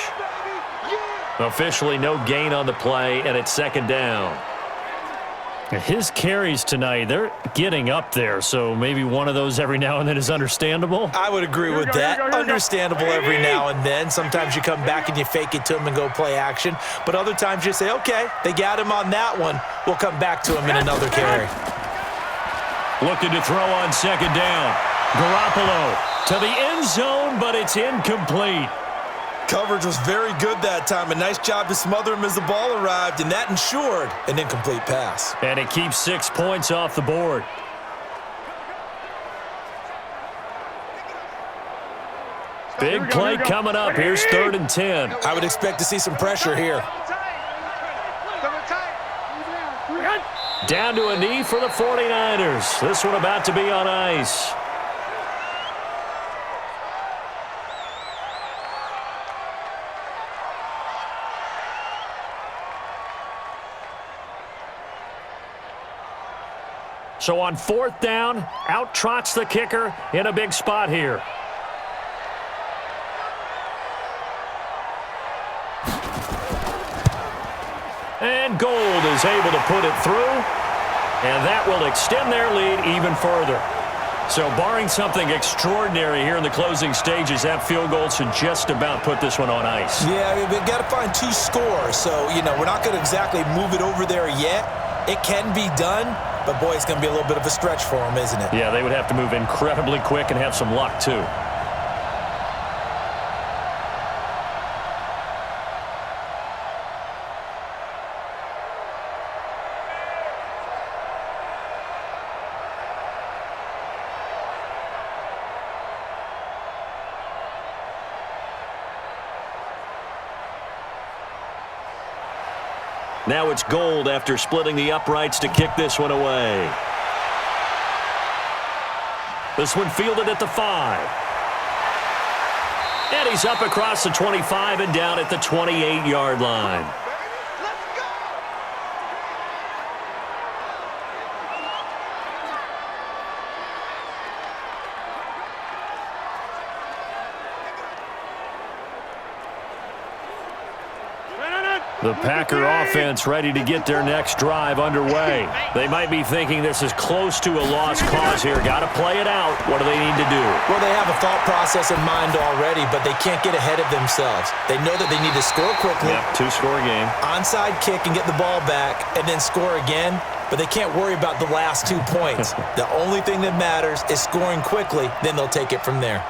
Officially no gain on the play, and it's 2nd down. His carries tonight, they're getting up there, so maybe one of those every now and then is understandable. I would agree with that. Understandable every now and then. Sometimes you come back and you fake it to him and go play action. But other times you say, okay, they got him on that one. We'll come back to him in another carry. Looking to throw on 2nd down. Garoppolo to the end zone, but it's incomplete. Coverage was very good that time. A nice job to smother him as the ball arrived, and that ensured an incomplete pass. And it keeps 6 points off the board. Big play coming up. Here's 3rd and 10. I would expect to see some pressure here. Down to a knee for the 49ers. This one about to be on ice. So on 4th down, out trots the kicker in a big spot here. And Gold is able to put it through, and that will extend their lead even further. So barring something extraordinary here in the closing stages, that field goal should just about put this one on ice. Yeah, we've got to find 2 scores, so, we're not going to exactly move it over there yet. It can be done, but, boy, it's going to be a little bit of a stretch for them, isn't it? Yeah, they would have to move incredibly quick and have some luck, too. Now it's Gold after splitting the uprights to kick this one away. This one fielded at the 5. And he's up across the 25 and down at the 28-yard line. The Packer offense ready to get their next drive underway. They might be thinking this is close to a lost cause here. Got to play it out. What do they need to do? Well, they have a thought process in mind already, but they can't get ahead of themselves. They know that they need to score quickly. Yep, two-score game. Onside kick and get the ball back and then score again, but they can't worry about the last 2 points. The only thing that matters is scoring quickly, then they'll take it from there.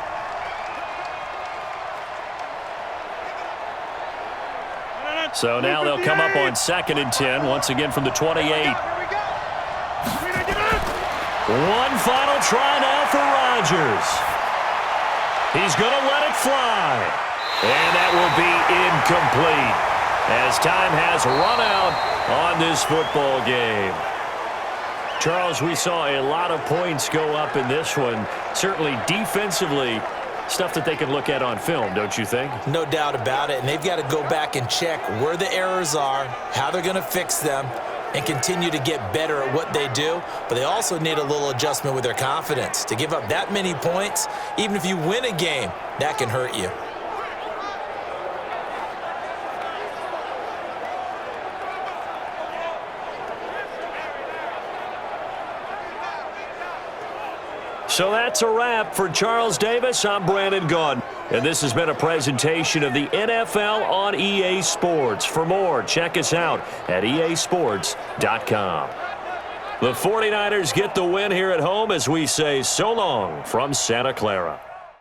So now they'll come up on 2nd and 10, once again from the 28. One final try now for Rodgers. He's going to let it fly. And that will be incomplete as time has run out on this football game. Charles, we saw a lot of points go up in this one. Certainly defensively, stuff that they can look at on film, don't you think? No doubt about it, and they've got to go back and check where the errors are, how they're going to fix them, and continue to get better at what they do. But they also need a little adjustment with their confidence. To give up that many points, even if you win a game, that can hurt you. So that's a wrap for Charles Davis. I'm Brandon Gaudin, and this has been a presentation of the NFL on EA Sports. For more, check us out at easports.com. The 49ers get the win here at home as we say so long from Santa Clara.